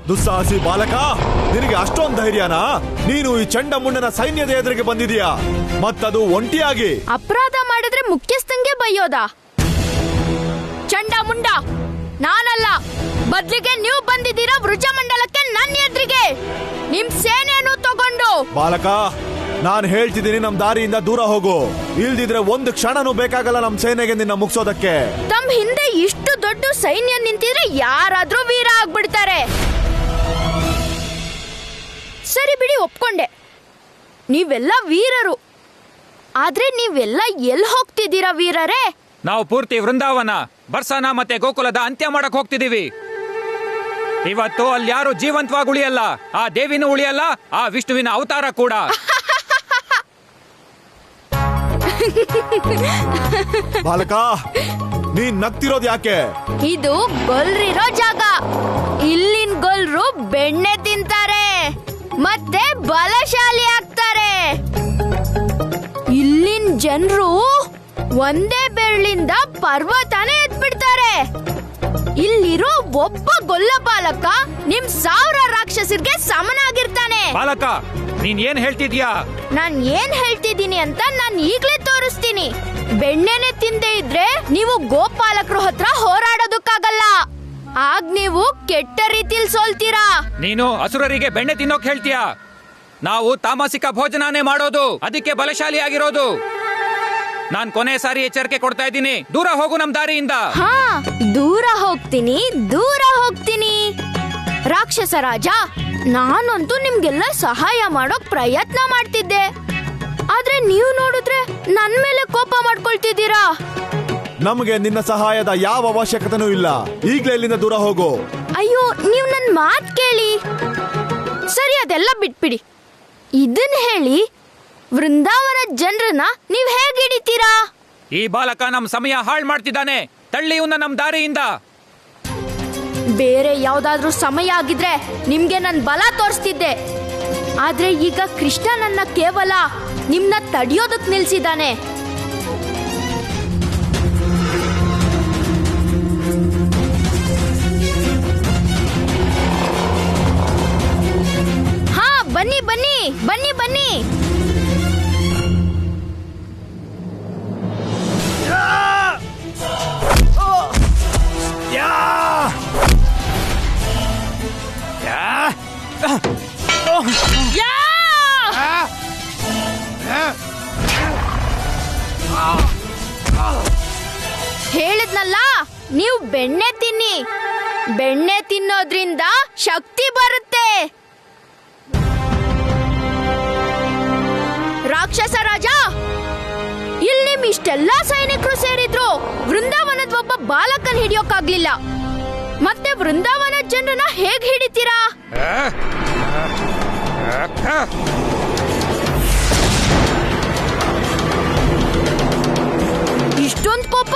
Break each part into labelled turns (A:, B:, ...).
A: ದುಸ್ಸಾಹಸಿ ಬಾಲಕ, ನಿನಗೆ ಅಷ್ಟೊಂದು ಧೈರ್ಯನಾ? ನೀನು ಈ ಚಂಡಮುಂಡನ ಸೈನ್ಯದ ಎದುರಿಗೆ ಬಂದಿದೀಯಾ, ಮತ್ತದು ಒಂಟಿಯಾಗಿ.
B: ಅಪರಾಧ ಮಾಡಿದ್ರೆ ಮುಖ್ಯಸ್ಥಂಗೆ ಬೈಯೋದಾ? ಚಂಡಮುಂಡ ನಾನಲ್ಲ, ಬದ್ಲಿಗೆ ನೀವು ಬಂದಿದ್ದೀರಾ ವೃಜಮಂಡಲಕ್ಕೆ ನನ್ನ ಎದುರಿಗೆ ನಿಮ್ ಸೇನೆಯನ್ನು ತಗೊಂಡು.
A: ಬಾಲಕ, ನಾನು ಹೇಳ್ತಿದ್ದೀನಿ, ನಮ್ ದಾರಿಯಿಂದ ದೂರ ಹೋಗು. ಇಲ್ದಿದ್ರೆ ಒಂದು ಕ್ಷಣನೂ ಬೇಕಾಗಲ್ಲ ನಮ್ ಸೇನೆಗೆ ನಿನ್ನ ಮುಗಿಸೋದಕ್ಕೆ.
B: ತಮ್ಮ ಹಿಂದೆ ಇಷ್ಟು ದೊಡ್ಡ ಸೈನ್ಯ ನಿಂತಿದ್ರೆ ಯಾರಾದ್ರೂ ವೀರ ಆಗ್ಬಿಡ್ತಾರೆ. ಸರಿ ಬಿಡಿ, ಒಪ್ಕೊಂಡೆ, ನೀವೆಲ್ಲ ವೀರರು. ಆದ್ರೆ ನೀವೆಲ್ಲ ಎಲ್ಲಿ ಹೋಗ್ತಿದ್ದೀರಾ ವೀರರೇ?
C: ನಾವು ಪೂರ್ತಿ ವೃಂದಾವನ, ಬರ್ಸಾನ ಮತ್ತೆ ಗೋಕುಲದ ಅಂತ್ಯ ಮಾಡಕ್ ಹೋಗ್ತಿದೀವಿ. ಇವತ್ತು ಅಲ್ಲಿ ಯಾರು ಜೀವಂತವಾಗಿ ಉಳಿಯಲ್ಲ. ಆ ದೇವಿನೂ ಉಳಿಯಲ್ಲ, ಆ ವಿಷ್ಣುವಿನ ಅವತಾರ ಕೂಡ.
A: ಬಾಲಕ, ನೀನ್ ನಗ್ತಿರೋದು ಯಾಕೆ?
B: ಇದು ಗೊಲ್ರಿರೋ ಜಾಗ. ಇಲ್ಲಿನ ಗೊಲ್ರು ಬೆಣ್ಣೆ ತಿಂತಾರೆ ಮತ್ತೆ ಬಲಶಾಲಿ ಆಗ್ತಾರೆ. ಇಲ್ಲಿನ ಜನರು ಒಂದೇ ಬೆರಳಿಂದ ಪರ್ವತನೇ ಎತ್ಬಿಡ್ತಾರೆ. ಇಲ್ಲಿರೋ ಒಬ್ಬ ಗೊಲ್ಲ ಬಾಲಕ ನಿಮ್ 1000 ರಾಕ್ಷಸರಿಗೆ ಸಮನಾಗಿರ್ತಾನೆ.
C: ಬಾಲಕ, ನೀನ್ ಏನ್ ಹೇಳ್ತಿದ್ಯಾ?
B: ನಾನ್ ಏನ್ ಹೇಳ್ತಿದ್ದೀನಿ ಅಂತ ನಾನ್ ಈಗ್ಲೇ ತೋರಿಸ್ತೀನಿ. ಬೆಣ್ಣೆನೆ ತಿಂದೇ ಇದ್ರೆ ನೀವು ಗೋಪಾಲಕರ ಹತ್ರ ಹೋರಾಡೋದಕ್ಕಾಗಲ್ಲ. ಆಗ ನೀವು ಕೆಟ್ಟ ರೀತಿಲಿ ಸೋಲ್ತೀರಾ.
C: ನೀನು ಅಸುರರಿಗೆ ಬೆಣ್ಣೆ ತಿನ್ನೋಕ್ ಹೇಳ್ತೀಯಾ? ನಾವು ತಾಮಸಿಕ ಭೋಜನಾನೇ ಮಾಡೋದು, ಅದಕ್ಕೆ ಬಲಶಾಲಿ ಆಗಿರೋದು. ನಾನ್ ಕೊನೆ ಸಾರಿ ಎಚ್ಚರಿಕೆ ಕೊಡ್ತಾ ಇದ್ದೀನಿ, ದೂರ ಹೋಗು ನಮ್ ದಾರಿಯಿಂದ.
B: ಹಾ, ದೂರ ಹೋಗ್ತೀನಿ, ದೂರ ಹೋಗ್ತೀನಿ. ರಾಕ್ಷಸ ರಾಜ, ನಾನಂತೂ ನಿಮ್ಗೆಲ್ಲ ಸಹಾಯ ಮಾಡೋಕ್ ಪ್ರಯತ್ನ ಮಾಡ್ತಿದ್ದೆ. ಆದ್ರೆ ನೀವು ನೋಡಿದ್ರೆ ನನ್ ಮೇಲೆ ಕೋಪ ಮಾಡ್ಕೊಳ್ತಿದ್ದೀರಾ.
A: ನಮಗೆ ನಿನ್ನ ಸಹಾಯದ ಯಾವ ಅವಶ್ಯಕತೆನೂ ಇಲ್ಲ. ಈಗ್ಲೇ ಇಲ್ಲಿಂದ ದೂರ ಹೋಗು.
B: ಅಯ್ಯೋ, ನೀವು ನನ್ ಮಾತ್ ಕೇಳಿ. ಸರಿ, ಅದೆಲ್ಲ ಬಿಟ್ಬಿಡಿ. ಇದನ್ ಹೇಳಿ, ವೃಂದಾವನ ಜನರನ್ನ ನೀವ್ ಹೇಗೆ ಹಿಡಿತೀರಾ?
C: ಈ ಬಾಲಕ ನಮ್ ಸಮಯ ಹಾಳು ಮಾಡ್ತಿದ್ದಾನೆ. ತಳ್ಳಿ ಇವನ್ನ ನಮ್ ದಾರಿಯಿಂದ.
B: ಬೇರೆ ಯಾವ್ದಾದ್ರೂ ಸಮಯ ಆಗಿದ್ರೆ ನಿಮ್ಗೆ ನನ್ ಬಲ ತೋರಿಸ್ತಿದ್ದೆ. ಆದ್ರೆ ಈಗ ಕೃಷ್ಣ ನನ್ನ ಕೇವಲ ನಿಮ್ನ ತಡಿಯೋದಕ್ ನಿಲ್ಸಿದ್ದಾನೆ. ಹಾ, ಬನ್ನಿ ಬನ್ನಿ ಬನ್ನಿ ಬನ್ನಿ. ಹೇಳಿದ್ನಲ್ಲ, ನೀವು ಬೆಣ್ಣೆ ತಿನ್ನಿ. ಬೆಣ್ಣೆ ತಿನ್ನೋದ್ರಿಂದ ಶಕ್ತಿ ಬರುತ್ತೆ. ರಾಕ್ಷಸ ರಾಜ, ಇಲ್ಲಿ ನಿಮ್ ಇಷ್ಟೆಲ್ಲಾ ಸೈನಿಕರು ಸೇರಿದ್ರು, ವೃಂದಾವನದ ಒಬ್ಬ ಬಾಲಕನ್ ಹಿಡಿಯೋಕಾಗ್ಲಿಲ್ಲ. ಮತ್ತೆ ವೃಂದಾವನ ಜನರನ್ನ ಹೇಗ್ ಹಿಡಿತೀರಾ? ಇಷ್ಟೊಂದು ಕೋಪ?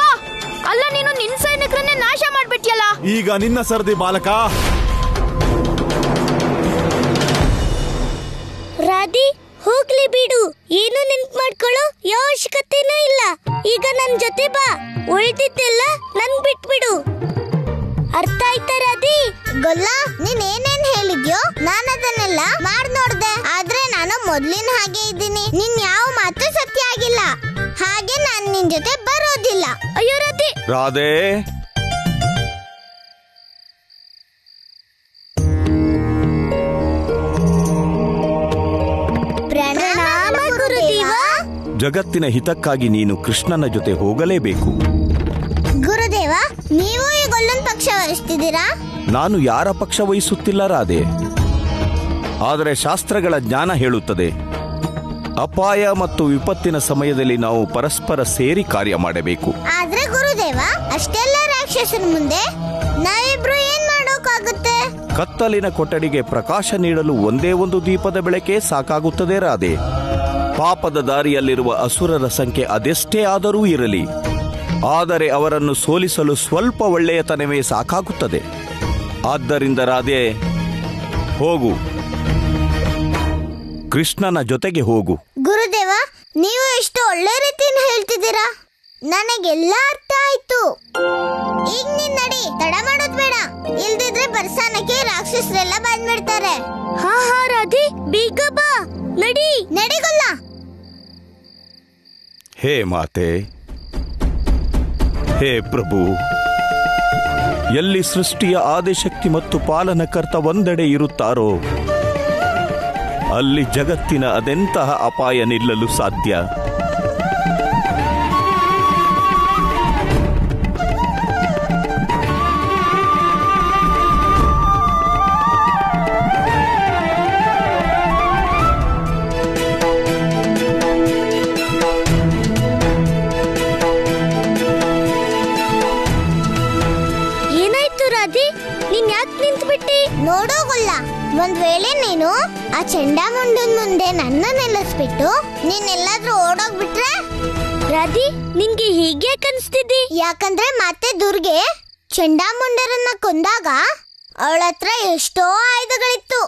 B: ಅಲ್ಲ, ನೀನು ನಿನ್ ಸೈನಿಕರನ್ನೇ ನಾಶ ಮಾಡ್ಬಿಟ್ಯಲ್ಲ.
A: ಈಗ ನಿನ್ನ ಸರದಿ ಬಾಲಕ.
D: ರಾಧಿ, ಹೋಗ್ಲಿ ಬಿಡು. ಏನು ನೆನ್ಪು ಮಾಡ್ಕೊಳ್ಳೋ ಅವಶ್ಯಕತೆನೂ ಇಲ್ಲ. ಈಗ ನನ್ ಜೊತೆ ಬಾ. ಉಳಿದಿದ್ದೆಲ್ಲ ನನ್ ಬಿಟ್ಬಿಡು. ಅರ್ಥ ಆಯ್ತಾ ರಾಧಿ?
E: ಗೊಲ್ಲ, ನೀನ್ ಏನೇನ್ ಹೇಳಿದ್ಯೋ ನಾನು ಅದನ್ನೆಲ್ಲ ಮಾಡ್ ನೋಡ್ದೆ. ಆದ್ರೆ ನಾನು ಮೊದ್ಲಿನ ಹಾಗೆ ಇದ್ದೀನಿ. ನಿನ್ ಯಾವ ಮಾತು ಸತ್ಯ ಆಗಿಲ್ಲ. ಹಾಗೆ ನಾನ್ ನಿನ್ ಜೊತೆ ಬರೋದಿಲ್ಲ.
B: ಅಯ್ಯೋ ರಾಧಿ.
A: ರಾಧೆ,
E: ಪ್ರಣಾಮ ಗುರುದೇವ.
F: ಜಗತ್ತಿನ ಹಿತಕ್ಕಾಗಿ ನೀನು ಕೃಷ್ಣನ ಜೊತೆ ಹೋಗಲೇಬೇಕು.
E: ಗುರುದೇವ, ನೀವು ಈ ಗೊಲ್ಲನ್ ಪಕ್ಷ ವಹಿಸ್ತಿದ್ದೀರಾ?
F: ನಾನು ಯಾರ ಪಕ್ಷ ವಹಿಸುತ್ತಿಲ್ಲ ರಾಧೆ. ಆದರೆ ಶಾಸ್ತ್ರಗಳ ಜ್ಞಾನ ಹೇಳುತ್ತದೆ, ಅಪಾಯ ಮತ್ತು ವಿಪತ್ತಿನ ಸಮಯದಲ್ಲಿ ನಾವು ಪರಸ್ಪರ ಸೇರಿ ಕಾರ್ಯ ಮಾಡಬೇಕು.
E: ಆದ್ರೆ ಗುರುದೇವ, ಅಷ್ಟೆಲ್ಲ ರಾಕ್ಷಸರ ಮುಂದೆ ನಾವಿಬ್ರು ಏನ್ ಮಾಡೋಕಾಗುತ್ತೆ?
F: ಕತ್ತಲಿನ ಕೊಠಡಿಗೆ ಪ್ರಕಾಶ ನೀಡಲು ಒಂದೇ ಒಂದು ದೀಪದ ಬೆಳಕೆ ಸಾಕಾಗುತ್ತದೆ ರಾಧೆ. ಪಾಪದ ದಾರಿಯಲ್ಲಿರುವ ಅಸುರರ ಸಂಖ್ಯೆ ಅದೆಷ್ಟೇ ಆದರೂ ಇರಲಿ, ಆದರೆ ಅವರನ್ನು ಸೋಲಿಸಲು ಸ್ವಲ್ಪ ಒಳ್ಳೆಯತನವೇ ಸಾಕಾಗುತ್ತದೆ. ಆದ್ದರಿಂದ ರಾಧೆ, ಹೋಗು, ಕೃಷ್ಣನ ಜೊತೆಗೆ ಹೋಗು.
E: ಗುರುದೇವ, ನೀವು ಎಷ್ಟು ಒಳ್ಳೆ ರೀತಿಯಿಂದ ಹೇಳ್ತಿದ್ದೀರಾ. ನನಗೆಲ್ಲ ಅರ್ಥ ಆಯ್ತು. ಈಗ ನೀನ್ ನಡಿ, ತಡ ಮಾಡೋದ್ ಬೇಡ, ಇಲ್ದಿದ್ರೆ ಬರ್ಸಾನಕ್ಕೆ ರಾಕ್ಷಸರೆಲ್ಲ ಬಂದ್ಬಿಡ್ತಾರೆ.
D: ಹಾ ರಾಧೆ, ಬೇಗ ಬಾ, ನಡಿ.
E: ನಡಿಗೊಲ್ಲ.
F: ಹೇ ಮಾತೆ, ಹೇ ಪ್ರಭು, ಎಲ್ಲಿ ಸೃಷ್ಟಿಯ ಆದಿಶಕ್ತಿ ಮತ್ತು ಪಾಲನಕರ್ತ ಒಂದೆಡೆ ಇರುತ್ತಾರೋ ಅಲ್ಲಿ ಜಗತ್ತಿನ ಅದೆಂತಹ ಅಪಾಯ ನಿಲ್ಲಲು ಸಾಧ್ಯ?
D: ಏನಾಯ್ತು ರಾಧೆ, ನೀನ್ ಯಾಕೆ ನಿಂತ್ಬಿಟ್ಟಿ?
E: ನೋಡೋಗುಲ್ಲ, ಒಂದ್ ವೇಳೆ ನೀನು ಆ ಚಂಡಾಮುಂಡನ್ ಮುಂದೆ ನನ್ನ ನಿಲ್ಲಿಸ್ಬಿಟ್ಟು ನೀನೆಲ್ಲಾದ್ರೂ ಓಡೋಗ್ಬಿಟ್ರೆ?
D: ರಾಧೆ, ನಿನ್ಗೆ ಹೀಗೆ ಕನ್ಸ್ತಿದ್ದಿ?
E: ಯಾಕಂದ್ರೆ ಮತ್ತೆ ದುರ್ಗೆ ಚಂಡಾಮುಂಡರನ್ನ ಕೊಂದಾಗ ಅವಳ ಹತ್ರ ಎಷ್ಟೋ ಆಯುಧಗಳಿತ್ತು.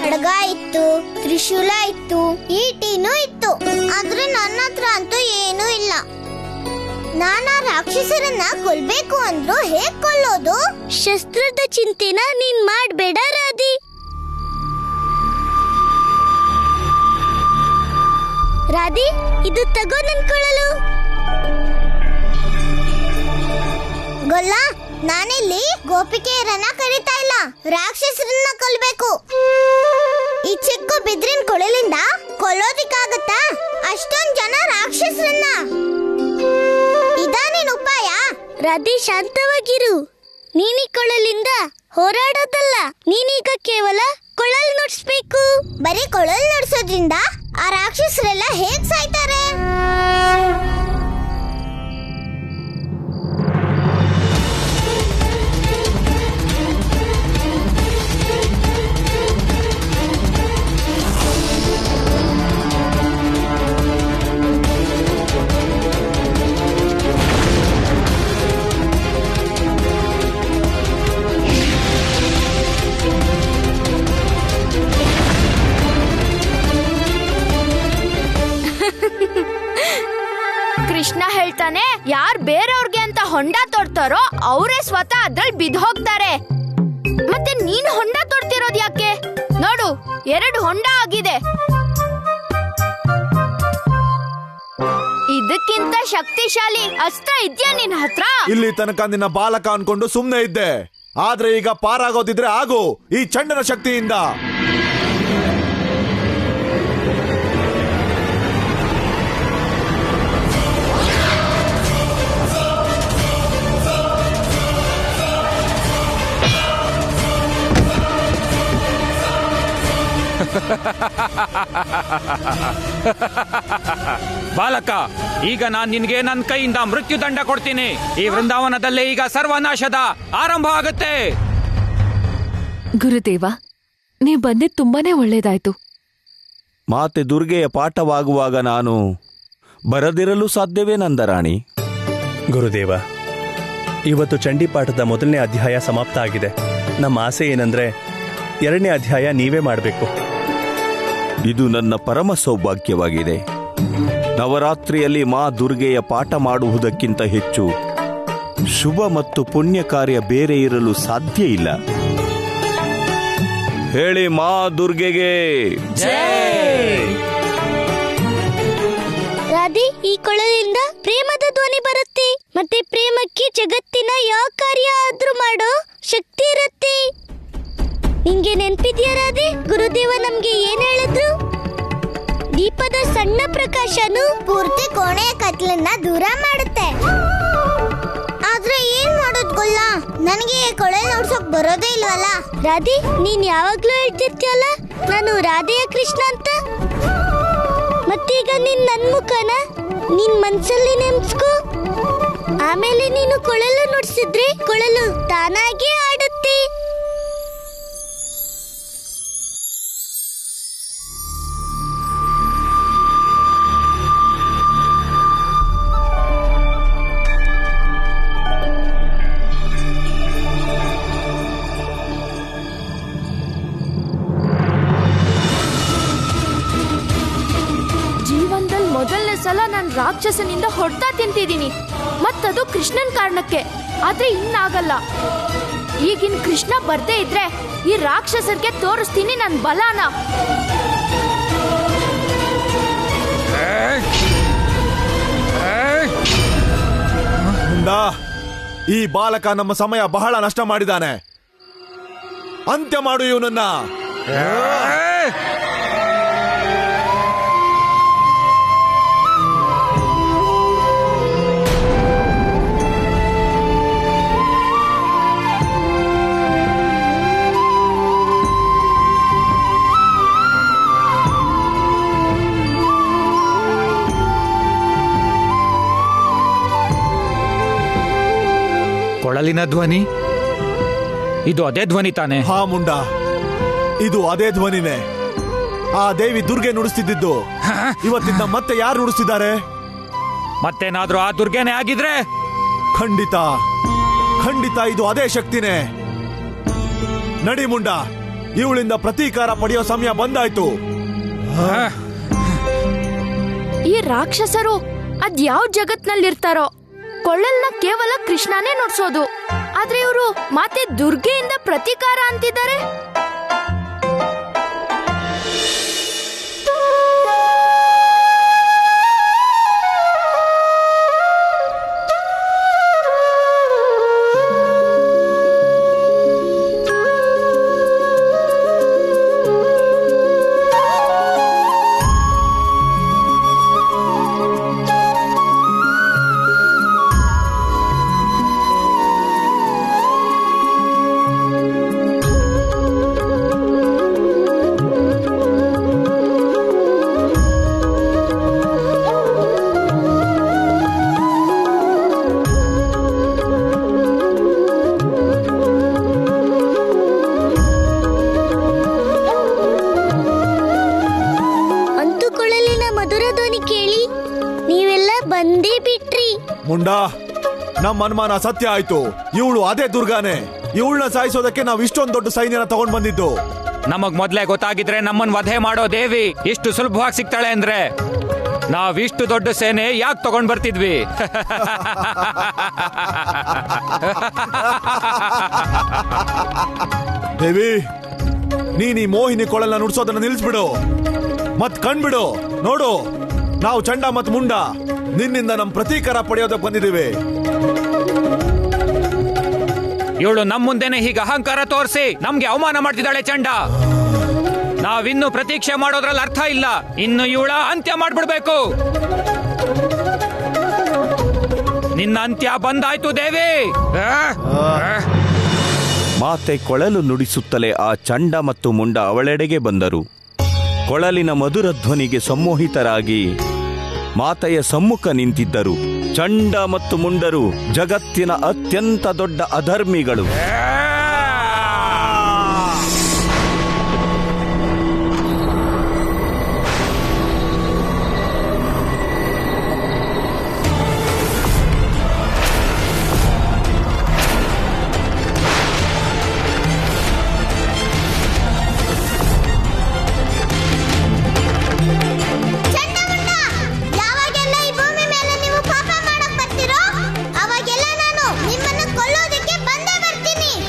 E: ಖಡ್ಗ ಇತ್ತು, ತ್ರಿಶೂಲ ಇತ್ತು, ಈಟಿನೂ ಇತ್ತು. ಆದ್ರೆ ನನ್ನ ಹತ್ರ ಅಂತೂ ಏನೂ ಇಲ್ಲ. ನಾನಾ ರಾಕ್ಷಸರನ್ನ ಕೊಲ್ಬೇಕು ಅಂದ್ರು ಹೇಗ್ ಕೊಲ್ಲೋದು?
D: ಶಸ್ತ್ರದ ಚಿಂತೆನ ನೀನ್ ಮಾಡ್ಬೇಡ ರಾಧೆ. ರಾಧೆ, ಇದು ತಗೋ ನನ್ಕೊಳ್ಳಲು.
E: ಗೊಲ್ಲ, ನಾನಿಲ್ಲಿ ಗೋಪಿಕೆಯರನ್ನ ಕರೀತಾ ಇಲ್ಲ, ರಾಕ್ಷಸರನ್ನ ಕೊಲ್ಬೇಕು. ಈ ಚಿಕ್ಕ ಬಿದ್ರಿನ ಕೊಳಲಿಂದ ಕೊಲ್ಲೋದಿಕ್ಕಾಗತ್ತಾ ಅಷ್ಟೊಂದ್ ಜನ ರಾಕ್ಷಸರನ್ನ? ಇದಾನೇನ್ ಉಪಾಯ?
D: ರಾಧೆ, ಶಾಂತವಾಗಿರು. ನೀನೀ ಕೊಳಲಿಂದ ಹೋರಾಡೋದಲ್ಲ, ನೀನೀಗ ಕೇವಲ ಕೊಳಲ್ ನುಡ್ಸ್ಬೇಕು.
E: ಬರೀ ಕೊಳಲ್ ನಡ್ಸೋದ್ರಿಂದ ಆ ರಾಕ್ಷಸರೆಲ್ಲ ಹೇಗ್ ಸಾಯ್ತಾರೆ?
B: ಕೃಷ್ಣ ಹೇಳ್ತಾನೆ, ಯಾರ್ ಬೇರೆಯವ್ರಿಗೆ ಅಂತ ಹೊಂಡ ತೊಡ್ತಾರೋ ಅವರೇ ಸ್ವತಃ ಅದ್ರಲ್ಲಿ ಬಿದ್ದು ಹೋಗ್ತಾರೆ. ಮತ್ತೆ ನೀನ್ ಹೊಂಡ ತೊಡ್ತಿರೋದ್ ಯಾಕೆ? ನೋಡು, 2 ಹೊಂಡ ಆಗಿದೆ. ಇದಕ್ಕಿಂತ ಶಕ್ತಿಶಾಲಿ ಅಸ್ತ್ರ ಇದ್ಯಾ ನಿನ್ ಹತ್ರ?
A: ಇಲ್ಲಿ ತನಕ ನಿನ್ನ ಬಾಲಕ ಅನ್ಕೊಂಡು ಸುಮ್ನೆ ಇದ್ದೆ, ಆದ್ರೆ ಈಗ ಪಾರಾಗೋದಿದ್ರೆ ಆಗು ಈ ಚಂಡನ ಶಕ್ತಿಯಿಂದ.
C: ಬಾಲಕ, ಈಗ ನಾನ್ ನಿನ್ಗೆ ನನ್ನ ಕೈಯಿಂದ ಮೃತ್ಯುದಂಡ ಕೊಡ್ತೀನಿ. ಈ ವೃಂದಾವನದಲ್ಲೇ ಈಗ ಸರ್ವನಾಶದ ಆರಂಭ ಆಗುತ್ತೆ.
G: ಗುರುದೇವ, ನೀವ್ ಬಂದಿದ್ ತುಂಬಾನೇ ಒಳ್ಳೇದಾಯ್ತು.
F: ಮಾತೆ ದುರ್ಗೆಯ ಪಾಠವಾಗುವಾಗ ನಾನು ಬರದಿರಲು ಸಾಧ್ಯವೇ ನಂದರಾಣಿ?
H: ಗುರುದೇವ, ಇವತ್ತು ಚಂಡಿಪಾಠದ 1ನೇ ಅಧ್ಯಾಯ ಸಮಾಪ್ತ ಆಗಿದೆ. ನಮ್ಮ ಆಸೆ ಏನಂದ್ರೆ 2ನೇ ಅಧ್ಯಾಯ ನೀವೇ ಮಾಡಬೇಕು.
F: ಇದು ನನ್ನ ಪರಮ ಸೌಭಾಗ್ಯವಾಗಿದೆ. ನವರಾತ್ರಿಯಲ್ಲಿ ಮಾ ದುರ್ಗೆಯ ಪಾಠ ಮಾಡುವುದಕ್ಕಿಂತ ಹೆಚ್ಚು ಶುಭ ಮತ್ತು ಪುಣ್ಯ ಕಾರ್ಯ ಬೇರೆ ಇರಲು ಸಾಧ್ಯ ಇಲ್ಲ. ಹೇಳಿ ಮಾ ದುರ್ಗೆಗೆ
D: ರಾಧೆ, ಈ ಕೊಳಲಿಂದ ಪ್ರೇಮದ ಧ್ವನಿ ಬರುತ್ತೆ. ಮತ್ತೆ ಪ್ರೇಮಕ್ಕೆ ಜಗತ್ತಿನ ಯಾವ ಕಾರ್ಯ ಆದ್ರೂ ಮಾಡೋ ಶಕ್ತಿ ಇರುತ್ತೆ. ನಿಂಗೆ ನೆನ್ಪಿದ್ಯಾ ರಾಧೆ, ಗುರುದೇವ ನಮ್ಗೆ ಏನ್ ಹೇಳಿದ್ರು? ದೀಪದ ಸಣ್ಣ ಪ್ರಕಾಶನು
E: ಪೂರ್ತಿ ಕೋಣೆಯ ಕತ್ಲನ್ನ ದೂರ ಮಾಡುತ್ತೆ. ಆದ್ರೆ ಏನ್ ಮಾಡೋದ್ ಗೊಲ್ಲ, ನನಗೆ ಕೊಳಲ್ ನೋಡ್ಸೋಕ್ ಬರೋದೇ ಇಲ್ವಲ್ಲ.
D: ರಾಧೆ, ನೀನ್ ಯಾವಾಗ್ಲೂ ಹೇಳ್ತಿರ್ತೀಯಲ್ಲ ನಾನು ರಾಧೆಯ ಕೃಷ್ಣ ಅಂತ. ಮತ್ತೀಗ ನೀನ್ ನನ್ ಮುಖನ ನಿನ್ ಮನ್ಸಲ್ಲಿ ನೆನ್ಸ್ಕೋ. ಆಮೇಲೆ ನೀನು ಕೊಳಲು ನುಡ್ಸಿದ್ರೆ ಕೊಳಲು ತಾನಾಗೇ ಆಡುತ್ತೆ.
B: ಜೀವನದಲ್ಲಿ ಮೊದಲನೇ ಸಲ ನಾನು ರಾಕ್ಷಸನಿಂದ ಹೊಡ್ತಾ ತಿಂತಿದ್ದೀನಿ, ಮತ್ತದು ಕೃಷ್ಣನ್ ಕಾರಣಕ್ಕೆ. ಆದ್ರೆ ಇನ್ನಾಗಲ್ಲ. ಈಗಿನ ಕೃಷ್ಣ ಬರ್ದೇ ಇದ್ರೆ ಈ ರಾಕ್ಷಸರಿಗೆ ತೋರಿಸ್ತೀನಿ ನನ್ನ ಬಲಾನ.
A: ಈ ಬಾಲಕ ನಮ್ಮ ಸಮಯ ಬಹಳ ನಷ್ಟ ಮಾಡಿದಾನೆ. ಅಂತ್ಯ ಮಾಡು ಇವನನ್ನ.
C: ಕೊಳಲಿನ ಧ್ವನಿ, ಇದು ಅದೇ ಧ್ವನಿ ತಾನೆ?
A: ಹಾ ಮುಂಡ, ಇದು ಅದೇ ಧ್ವನಿನೇ. ಆ ದೇವಿ ದುರ್ಗೆ ನುಡಿಸ್ತಿದ್ದು ಇವತ್ತಿಂದ ಮತ್ತೆ ಯಾರು ನುಡಿಸ್ತಿದ್ದಾರೆ?
C: ಮತ್ತೇನಾದ್ರೂ ಆ ದುರ್ಗೆನೆ ಆಗಿದ್ರೆ?
A: ಖಂಡಿತ ಖಂಡಿತ ಇದು ಅದೇ ಶಕ್ತಿನೇ. ನಡಿ ಮುಂಡ, ಇವಳಿಂದ ಪ್ರತೀಕಾರ ಪಡೆಯೋ ಸಮಯ ಬಂದಾಯ್ತು.
B: ಈ ರಾಕ್ಷಸರು ಅದ್ಯಾವ ಜಗತ್ನಲ್ಲಿರ್ತಾರೋ, ಕೊಳ್ಳಲ್ನ ಕೇವಲ ಕೃಷ್ಣನೇ ನುಡ್ಸೋದು. ಆದ್ರೆ ಇವರು ಮಾತೆ ದುರ್ಗೆಯಿಂದ ಪ್ರತೀಕಾರ ಅಂತಿದ್ದಾರೆ.
A: ಮುಂಡ, ನಮ್ಮ ಅನುಮಾನ ಸತ್ಯ ಆಯ್ತು. ಇವಳು ಅದೇ ದುರ್ಗಾನೆ. ಇವಳನ್ನ ಸಾಯಿಸೋದಕ್ಕೆ ನಾವು ಇಷ್ಟೊಂದು ದೊಡ್ಡ ಸೈನ್ಯನ ತಗೊಂಡ್ ಬಂದಿದ್ದು.
C: ನಮಗ್ ಮೊದ್ಲೇ ಗೊತ್ತಾಗಿದ್ರೆ ನಮ್ಮನ್ ವಧೆ ಮಾಡೋ ದೇವಿ ಇಷ್ಟು ಸುಲಭವಾಗಿ ಸಿಗ್ತಾಳೆ ಅಂದ್ರೆ ನಾವಿಷ್ಟು ದೊಡ್ಡ ಸೇನೆ ಯಾಕೆ ತಗೊಂಡ್ ಬರ್ತಿದ್ವಿ?
A: ದೇವಿ, ನೀನ್ ಈ ಮೋಹಿನಿ ಕೊಳಲ್ನ ನುಡ್ಸೋದನ್ನ ನಿಲ್ಸ್ಬಿಡು. ಮತ್ ಕಣ್ಬಿಡು. ನೋಡು, ನಾವು ಚಂಡ ಮತ್ ಮುಂಡ ನಿನ್ನಿಂದ ನಮ್ ಪ್ರತೀಕಾರ ಪಡೆಯೋದಕ್ಕೆ ಬಂದಿದ್ದೀವಿ.
C: ಇವಳು ನಮ್ ಮುಂದೆನೆ ಹೀಗೆ ಅಹಂಕಾರ ತೋರಿಸಿ ನಮ್ಗೆ ಅವಮಾನ ಮಾಡ್ತಿದ್ದಾಳೆ ಚಂಡ. ನಾವಿನ್ನು ಪ್ರತೀಕ್ಷೆ ಮಾಡೋದ್ರಲ್ಲಿ ಅರ್ಥ ಇಲ್ಲ. ಇನ್ನು ಇವಳ ಅಂತ್ಯ ಮಾಡ್ಬಿಡ್ಬೇಕು. ನಿನ್ನ ಅಂತ್ಯ ಬಂದಾಯ್ತು ದೇವಿ.
F: ಮಾತೆ ಕೊಳಲು ನುಡಿಸುತ್ತಲೇ ಆ ಚಂಡ ಮತ್ತು ಮುಂಡ ಅವಳೆಡೆಗೆ ಬಂದರು. ಕೊಳಲಿನ ಮಧುರ ಧ್ವನಿಗೆ ಸಮ್ಮೋಹಿತರಾಗಿ ಮಾತೆಯ ಸಮ್ಮುಖ ನಿಂತಿದ್ದರು. ಚಂಡ ಮತ್ತು ಮುಂಡರು ಜಗತ್ತಿನ ಅತ್ಯಂತ ದೊಡ್ಡ ಅಧರ್ಮಿಗಳು.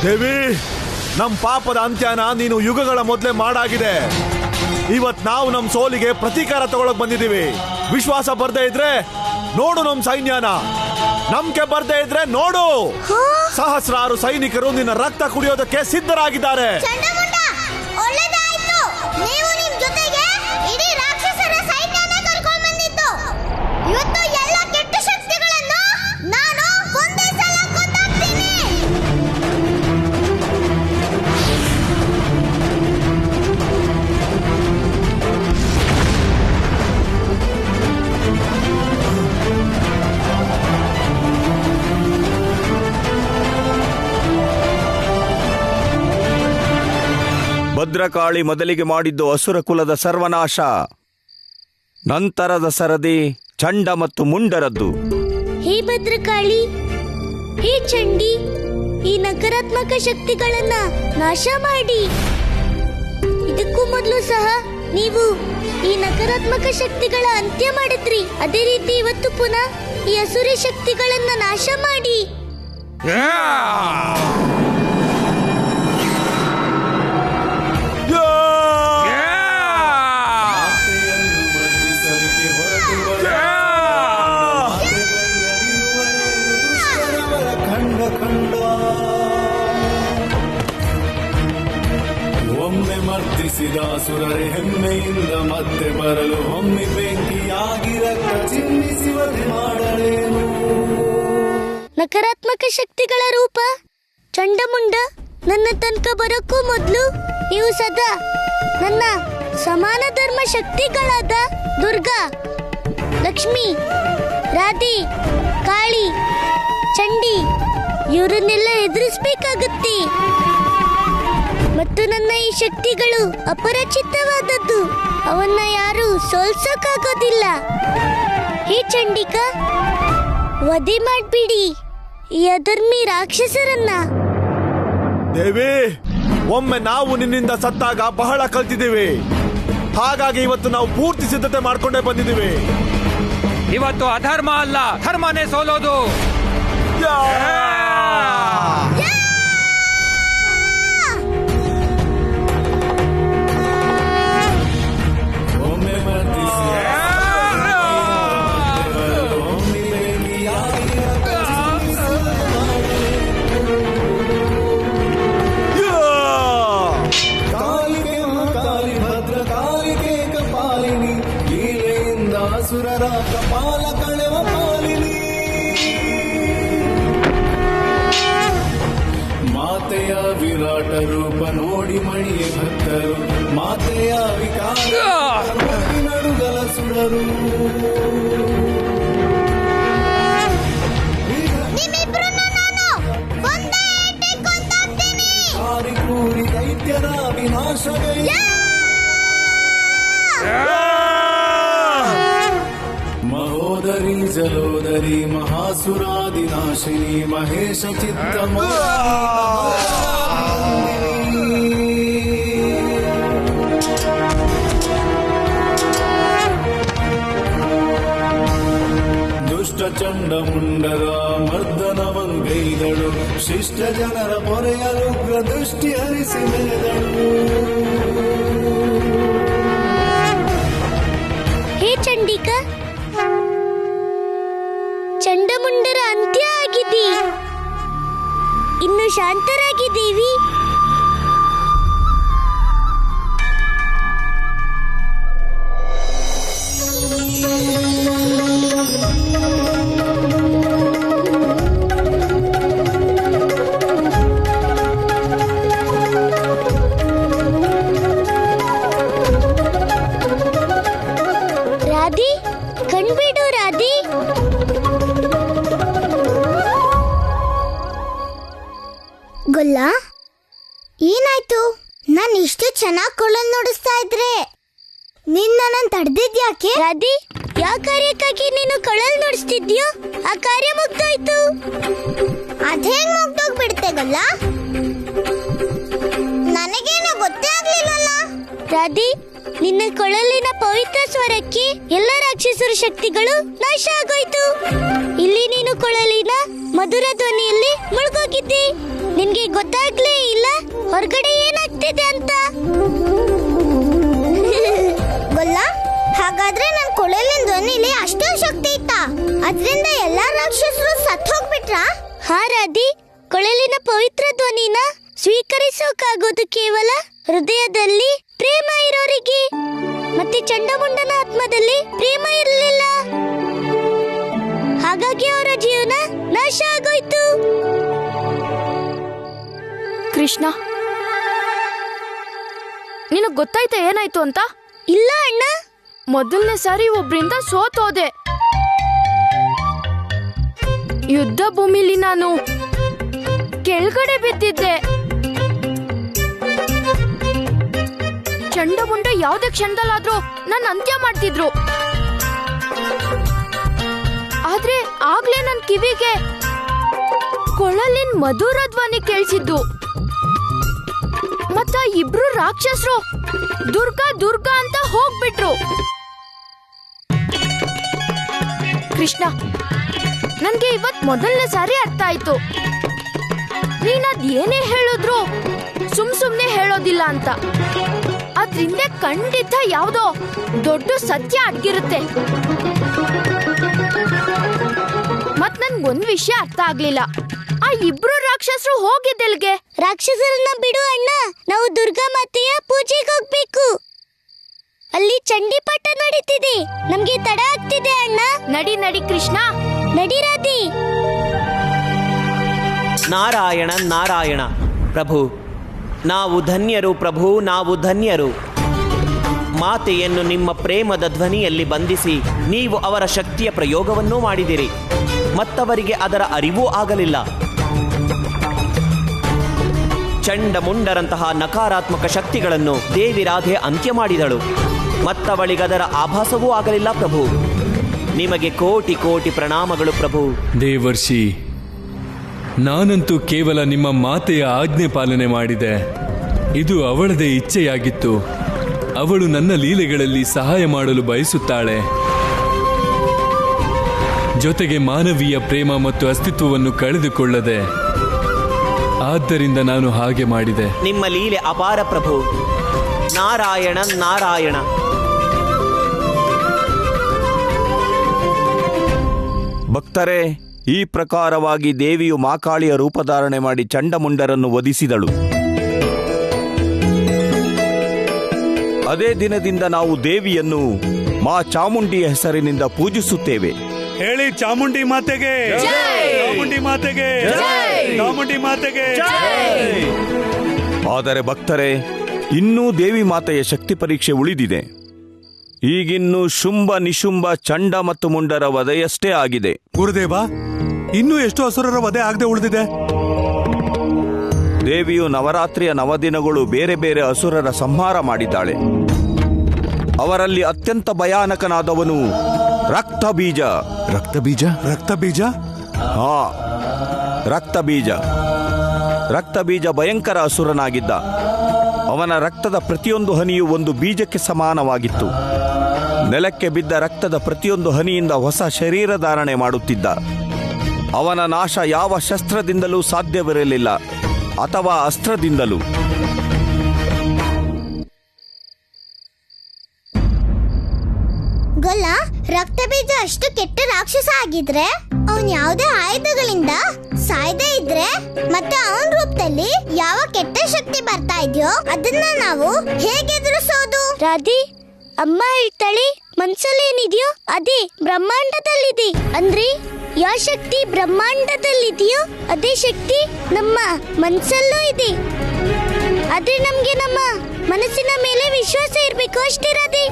A: ದೇವಿ, ನಮ್ ಪಾಪದ ಅಂತ್ಯನ ನೀನು ಯುಗಗಳ ಮೊದಲೇ ಮಾಡಾಗಿದೆ. ಇವತ್ ನಾವು ನಮ್ ಸೋಲಿಗೆ ಪ್ರತೀಕಾರ ತಗೊಳಕ್ ಬಂದಿದ್ದೀವಿ. ವಿಶ್ವಾಸ ಬರ್ದೇ ಇದ್ರೆ ನೋಡು ನಮ್ ಸೈನ್ಯನ. ನಂಬಿಕೆ ಬರ್ದೇ ಇದ್ರೆ ನೋಡು, ಸಹಸ್ರಾರು ಸೈನಿಕರು ನಿನ್ನ ರಕ್ತ ಕುಡಿಯೋದಕ್ಕೆ ಸಿದ್ಧರಾಗಿದ್ದಾರೆ. ಭದ್ರಕಾಳಿ ಮೊದಲಿಗೆ ಮಾಡಿದ್ದು ಅಸುರ ಕುಲದ ಸರ್ವನಾಶ. ನಂತರದ ಸರದಿ ಚಂಡ ಮತ್ತು ಮುಂಡರದ್ದು.
D: ಹೇ ಭದ್ರಕಾಳಿ, ಹೇ ಚಂಡಿ, ಈ ನಕಾರಾತ್ಮಕ ಶಕ್ತಿಗಳನ್ನ ನಾಶ ಮಾಡಿ. ಇದಕ್ಕೂ ಮೊದಲು ಸಹ ನೀವು ಈ ನಕಾರಾತ್ಮಕ ಶಕ್ತಿಗಳ ಅಂತ್ಯ ಮಾಡಿದ್ರಿ. ಅದೇ ರೀತಿ ಇವತ್ತು ಪುನಃ ಈ ಅಸುರಿ ಶಕ್ತಿಗಳನ್ನ ನಾಶ ಮಾಡಿ.
I: ಒಮ್ಮೆ ಮರ್ದಿಸಿದ ಸುರರೆ ಹೆಮ್ಮೆಯಿಂದ ಮತ್ತೆ ಬರಲು ಒಮ್ಮೆ ಬೆಂಕಿಯಾಗಿ ರಕ್ತ ಚಿಮ್ಮಿಸುವದೆ ಮಾಡಲೇನು.
D: ನಕಾರಾತ್ಮಕ ಶಕ್ತಿಗಳ ರೂಪ ಚಂಡಮುಂಡ ನನ್ನ ತನಕ ಬರೋಕ್ಕೂ ಮೊದಲು ನೀವು ಸದಾ ನನ್ನ ಸಮಾನ ಧರ್ಮ ಶಕ್ತಿಗಳಾದ ದುರ್ಗಾ, ಲಕ್ಷ್ಮಿ, ರಾಧಿ, ಕಾಳಿ, ಚಂಡಿ ಇವರನ್ನೆಲ್ಲ ಎದುರಿಸಬೇಕಾಗುತ್ತೆ. ಮತ್ತು ನನ್ನ ಈ ಶಕ್ತಿಗಳು ಅಪರಿಚಿತವಾದದ್ದು, ಅವನ್ನ ಯಾರು ಸೋಲ್ಸೋಕ್ಕಾಗೋದಿಲ್ಲ. ಹೇ ಚಂಡಿಕಾ, ವಧೆ ಮಾಡ್ಬಿಡಿ ಈ ಅಧರ್ಮಿ ರಾಕ್ಷಸರನ್ನ.
A: ದೇವಿ, ಒಮ್ಮೆ ನಾವು ನಿನ್ನಿಂದ ಸತ್ತಾಗ ಬಹಳ ಕಲ್ತಿದ್ದೀವಿ. ಹಾಗಾಗಿ ಇವತ್ತು ನಾವು ಪೂರ್ತಿ ಸಿದ್ಧತೆ ಮಾಡ್ಕೊಂಡೇ ಬಂದಿದ್ದೀವಿ.
C: ಇವತ್ತು ಅಧರ್ಮ ಅಲ್ಲ, ಧರ್ಮನೇ ಸೋಲೋದು.
I: ಒಮ್ಮೆ ಮರ್ದಿಸಿ ಸುರರ ಕಪಾಲ ಕಳೆವ ಪಾಲಿನಿ. ಮಾತೆಯ ವಿರಾಟ ರೂಪ ನೋಡಿ ಮಣಿಯ ಭಕ್ತರು, ಮಾತೆಯ ವಿಕಾರ ನಡುಗಲ ಸುಡರು. ಕಾರಿ ಕೂರಿ ದೈತ್ಯರ ವಿನಾಶವೇ. ಮಹೋದರಿ ಜಲೋದರಿ ಮಹಾಸುರಾದಿನಾಶಿನಿ ಮಹೇಶ ಚಿತ್ತ ದುಷ್ಟ ಚಂಡ ಮುಂಡರ ಮರ್ದನವನ್ನು ಗೈದಳು, ಶಿಷ್ಟ ಜನರ ಪೊರೆಯಲು ದೃಷ್ಟಿ ಹರಿಸಿ ಮೆರೆದಳು.
D: ಹೇ ಚಂಡಿಕಾ, ಚಂಡಮುಂಡರ ಅಂತ್ಯ ಆಗಿದೆ. ಇನ್ನು ಶಾಂತರಾಗಿದ್ದೀವಿ. ರಾಧಿ, ಕಣ್ಬಿಡು ರಾಧಿ.
E: ಗೊಲ್ಲ, ಏನಾಯ್ತು? ನಾನು ಇಷ್ಟು ಚೆನ್ನಾಗಿ ಕೊಳ್ಳಲ್ ನುಡಿಸ್ತಾ ಇದ್ರೆ ನಿನ್ನ ನಾನು ತಡೆದಿದ್ಯಾಕೆ?
D: ರಾಧಿ, ಯಾವ ಕಾರ್ಯಕ್ಕಾಗಿ ನೀನು ಕೊಳಲ್ ನುಡಿಸ್ತಿದ್ಯೋ ಆ ಕಾರ್ಯ ಮುಗ್ದೋಯ್ತು.
E: ಅದೇಗ್ ಮುಗ್ದೋಗ್ಬಿಡುತ್ತೆ ಗೊಲ್ಲ? ನನಗೇನು ಗೊತ್ತೇ ಆಗ್ಲಿಲ್ಲಲ್ಲ.
D: ರಾಧಿ, ನಿನ್ನ ಕೊಳಲಿನ ಪವಿತ್ರ ಸ್ವರಕ್ಕೆ ಎಲ್ಲ ರಾಕ್ಷಸರ ಶಕ್ತಿಗಳು ನಾಶ ಆಗೋಯ್ತು. ಇಲ್ಲಿ ನೀನು ಕೊಳಲಿನ ಮಧುರ ಧ್ವನಿಯಲ್ಲಿ ಮುಳುಗೋಗಿದ್ದೆ. ನಿನ್ಗೆ ಗೊತ್ತಾಗ್ಲೇ ಇಲ್ಲ ಹೊರಗಡೆ ಏನಾಗ್ತಿದೆ ಅಂತ.
E: ಗೊಲ್ಲ, ಹಾಗಾದ್ರೆ ನನ್ನ ಕೊಳಲಿನ ಧ್ವನಿಲಿ ಅಷ್ಟೊಂದು ಶಕ್ತಿ ಇತ್ತಾ? ಅದರಿಂದ ಎಲ್ಲಾ ರಾಕ್ಷಸರು ಸತ್ತು ಹೋಗ್ಬಿಟ್ರಾ?
D: ಹಾ ರಾಧಿ, ಕೊಳಲಿನ ಪವಿತ್ರ ಧ್ವನಿನ ಸ್ವೀಕರಿಸೋಕಾಗೋದು ಕೇವಲ ಹೃದಯದಲ್ಲಿ ಪ್ರೇಮ ಇರೋರಿಗೆ. ಮತ್ತೆ ಚಂಡಮುಂಡನ ಆತ್ಮದಲ್ಲಿ ಪ್ರೇಮ ಇರಲಿಲ್ಲ, ಹಾಗಾಗಿ ಅವರ ಜೀವನ ನಾಶ ಆಗೋಯ್ತು.
B: ಕೃಷ್ಣ, ನಿನಗ್ ಗೊತ್ತಾಯ್ತಾ ಏನಾಯ್ತು ಅಂತ?
D: ಇಲ್ಲ ಅಣ್ಣ.
B: ಮೊದಲನೇ ಸಾರಿ ಒಬ್ರಿಂದ ಸೋತೋದೆ. ಯುದ್ಧ ಭೂಮಿಲಿ ನಾನು ಕೆಳಗಡೆ ಬಿದ್ದಿದ್ದೆ. ಚಂಡಮುಂಡ ಯಾವುದೇ ಕ್ಷಣದಲ್ಲಾದ್ರೂ ನನ್ನ ಅಂತ್ಯ ಮಾಡ್ತಿದ್ರು. ಆದ್ರೆ ಆಗ್ಲೇ ನನ್ ಕಿವಿಗೆ ಕೊಳಲಿನ ಮಧುರ ಧ್ವನಿ ಕೇಳಿಸಿದ್ದು. ಮತ್ತ ಇಬ್ರು ರಾಕ್ಷಸರು ದುರ್ಗಾ ದುರ್ಗಾ ಅಂತ ಹೋಗ್ಬಿಟ್ರು. ಕೃಷ್ಣ, ನನ್ಗೆ ಇವತ್ ಮೊದಲನೇ ಸಾರಿ ಅರ್ಥ ಆಯ್ತು ನೀನದ್ ಏನೇ ಹೇಳಿದ್ರು ಸುಮ್ನೆ ಹೇಳೋದಿಲ್ಲ ಅಂತ. ಅದ್ರಿಂದ ಖಂಡಿತ ಯಾವ್ದೋ ದೊಡ್ಡ ಸತ್ಯ ಅಡ್ಗಿರುತ್ತೆ. ಮತ್ ನನ್ಗೊಂದ್ ವಿಷಯ ಅರ್ಥ ಆಗ್ಲಿಲ್ಲ, ಆ ಇಬ್ರು ರಾಕ್ಷಸರು ಹೋಗಿದ್ದೆಲ್ಗೆ?
D: ರಾಕ್ಷಸರನ್ನ ಬಿಡು ಅಣ್ಣ, ನಾವು ದುರ್ಗಾ ಮಾತೆಯ ಪೂಜೆಗೆ ಹೋಗ್ಬೇಕು. ಅಲ್ಲಿ ಚಂಡಿಪಾಠ ನಡೀತಿದೆ, ನಮ್ಗೆ ತಡ ಆಗ್ತಿದೆ ಅಣ್ಣ.
B: ನಡಿ ನಡಿ ಕೃಷ್ಣ,
D: ನಡಿ ರಾಧಿ.
J: ನಾರಾಯಣ ನಾರಾಯಣ. ಪ್ರಭು, ನಾವು ಧನ್ಯರು ಪ್ರಭು, ನಾವು ಧನ್ಯರು. ಮಾತೆಯನ್ನು ನಿಮ್ಮ ಪ್ರೇಮದ ಧ್ವನಿಯಲ್ಲಿ ಬಂಧಿಸಿ ನೀವು ಅವರ ಶಕ್ತಿಯ ಪ್ರಯೋಗವನ್ನೂ ಮಾಡಿದಿರಿ, ಮತ್ತವರಿಗೆ ಅದರ ಅರಿವೂ ಆಗಲಿಲ್ಲ. ಚಂಡಮುಂಡರಂತಹ ನಕಾರಾತ್ಮಕ ಶಕ್ತಿಗಳನ್ನು ದೇವಿ ರಾಧೆ ಅಂತ್ಯ ಮಾಡಿದಳು, ಮತ್ತವಳಿಗದರ ಆಭಾಸವೂ ಆಗಲಿಲ್ಲ ಪ್ರಭು. ನಿಮಗೆ ಕೋಟಿ ಕೋಟಿ ಪ್ರಣಾಮಗಳು ಪ್ರಭು.
K: ದೇವರ್ಷಿ, ನಾನಂತೂ ಕೇವಲ ನಿಮ್ಮ ಮಾತೆಯ ಆಜ್ಞೆ ಪಾಲನೆ ಮಾಡಿದೆ. ಇದು ಅವಳದೇ ಇಚ್ಛೆಯಾಗಿತ್ತು. ಅವಳು ನನ್ನ ಲೀಲೆಗಳಲ್ಲಿ ಸಹಾಯ ಮಾಡಲು ಬಯಸುತ್ತಾಳೆ. ಜೊತೆಗೆ ಮಾನವೀಯ ಪ್ರೇಮ ಮತ್ತು ಅಸ್ತಿತ್ವವನ್ನು ಕಳೆದುಕೊಳ್ಳದೆ. ಆದ್ದರಿಂದ ನಾನು ಹಾಗೆ ಮಾಡಿದೆ.
J: ನಿಮ್ಮ ಲೀಲೆ ಅಪಾರ ಪ್ರಭು. ನಾರಾಯಣ ನಾರಾಯಣ.
F: ಭಕ್ತರೇ, ಈ ಪ್ರಕಾರವಾಗಿ ದೇವಿಯು ಮಾಕಾಳಿಯ ರೂಪಧಾರಣೆ ಮಾಡಿ ಚಂಡಮುಂಡರನ್ನು ವಧಿಸಿದಳು. ಅದೇ ದಿನದಿಂದ ನಾವು ದೇವಿಯನ್ನು ಮಾ ಚಾಮುಂಡಿಯ ಹೆಸರಿನಿಂದ ಪೂಜಿಸುತ್ತೇವೆ.
H: ಹೇಳಿ ಚಾಮುಂಡಿ ಮಾತೆಗೆ, ಚಾಮುಂಡಿ ಮಾತೆಗೆ, ಚಾಮುಂಡಿ ಮಾತೆಗೆ.
F: ಆದರೆ ಭಕ್ತರೇ, ಇನ್ನೂ ದೇವಿ ಮಾತೆಯ ಶಕ್ತಿ ಪರೀಕ್ಷೆ ಉಳಿದಿದೆ. ಈಗಿನ್ನು ಶುಂಭ ನಿಶುಂಭ ಚಂಡ ಮತ್ತು ಮುಂಡರ ವಧೆಯಷ್ಟೇ ಆಗಿದೆ.
A: ಗುರುದೇವ, ಇನ್ನೂ ಎಷ್ಟು ಅಸುರರ ವಧೆ ಆಗದೆ ಉಳಿದಿದೆ?
F: ದೇವಿಯು ನವರಾತ್ರಿಯ ನವದಿನಗಳು ಬೇರೆ ಬೇರೆ ಅಸುರರ ಸಂಹಾರ ಮಾಡಿದ್ದಾಳೆ. ಅವರಲ್ಲಿ ಅತ್ಯಂತ ಭಯಾನಕನಾದವನು ರಕ್ತಬೀಜ.
A: ರಕ್ತಬೀಜ? ರಕ್ತಬೀಜ?
F: ಹಾ, ರಕ್ತಬೀಜ. ರಕ್ತಬೀಜ ಭಯಂಕರ ಅಸುರನಾಗಿದ್ದ. ಅವನ ರಕ್ತದ ಪ್ರತಿಯೊಂದು ಹನಿಯು ಒಂದು ಬೀಜಕ್ಕೆ ಸಮಾನವಾಗಿತ್ತು. ನೆಲಕ್ಕೆ ಬಿದ್ದ ರಕ್ತದ ಪ್ರತಿಯೊಂದು ಹನಿಯಿಂದ ಹೊಸ ಶರೀರ ಧಾರಣೆ ಮಾಡುತ್ತಿದ್ದ. ಅವನ ನಾಶ ಯಾವ ಶಸ್ತ್ರದಿಂದಲೂ ಸಾಧ್ಯವಿರಲಿಲ್ಲ, ಅಥವಾ ಅಸ್ತ್ರದಿಂದಲೂ.
E: ಗೊಲ್ಲ, ರಕ್ತಬೀಜ ಅಷ್ಟು ಕೆಟ್ಟ ರಾಕ್ಷಸ ಆಗಿದ್ರೆ ಅವನ್ ಯಾವುದೇ ಆಯುಧಗಳಿಂದ ಸಾಯ್ದೇ ಇದ್ರೆ ಮತ್ತೆ ಅವನ ರೂಪದಲ್ಲಿ ಯಾವ ಕೆಟ್ಟ ಶಕ್ತಿ ಬರ್ತಾ ಇದೆಯೋ ಅದನ್ನ ನಾವು ಹೇಗೆ ಎದುರಿಸೋದು?
D: ರಾಧಿ, ಅಮ್ಮ ಹೇಳ್ತಾಳೆ, ಮನ್ಸಲ್ಲೇನಿದೆಯೋ ಅದೇ ಬ್ರಹ್ಮಾಂಡದಲ್ಲಿದೆ. ಅಂದ್ರೆ ಯಾವ ಶಕ್ತಿ ಬ್ರಹ್ಮಾಂಡದಲ್ಲಿದೆಯೋ ಅದೇ ಶಕ್ತಿ ನಮ್ಮ ಮನ್ಸಲ್ಲೂ ಇದೆ. ಆದ್ರೆ ನಮ್ಗೆ ನಮ್ಮ ಮನಸ್ಸಿನ ಮೇಲೆ ವಿಶ್ವಾಸ ಇರ್ಬೇಕು ಅಷ್ಟೇ ರಾಧಿ.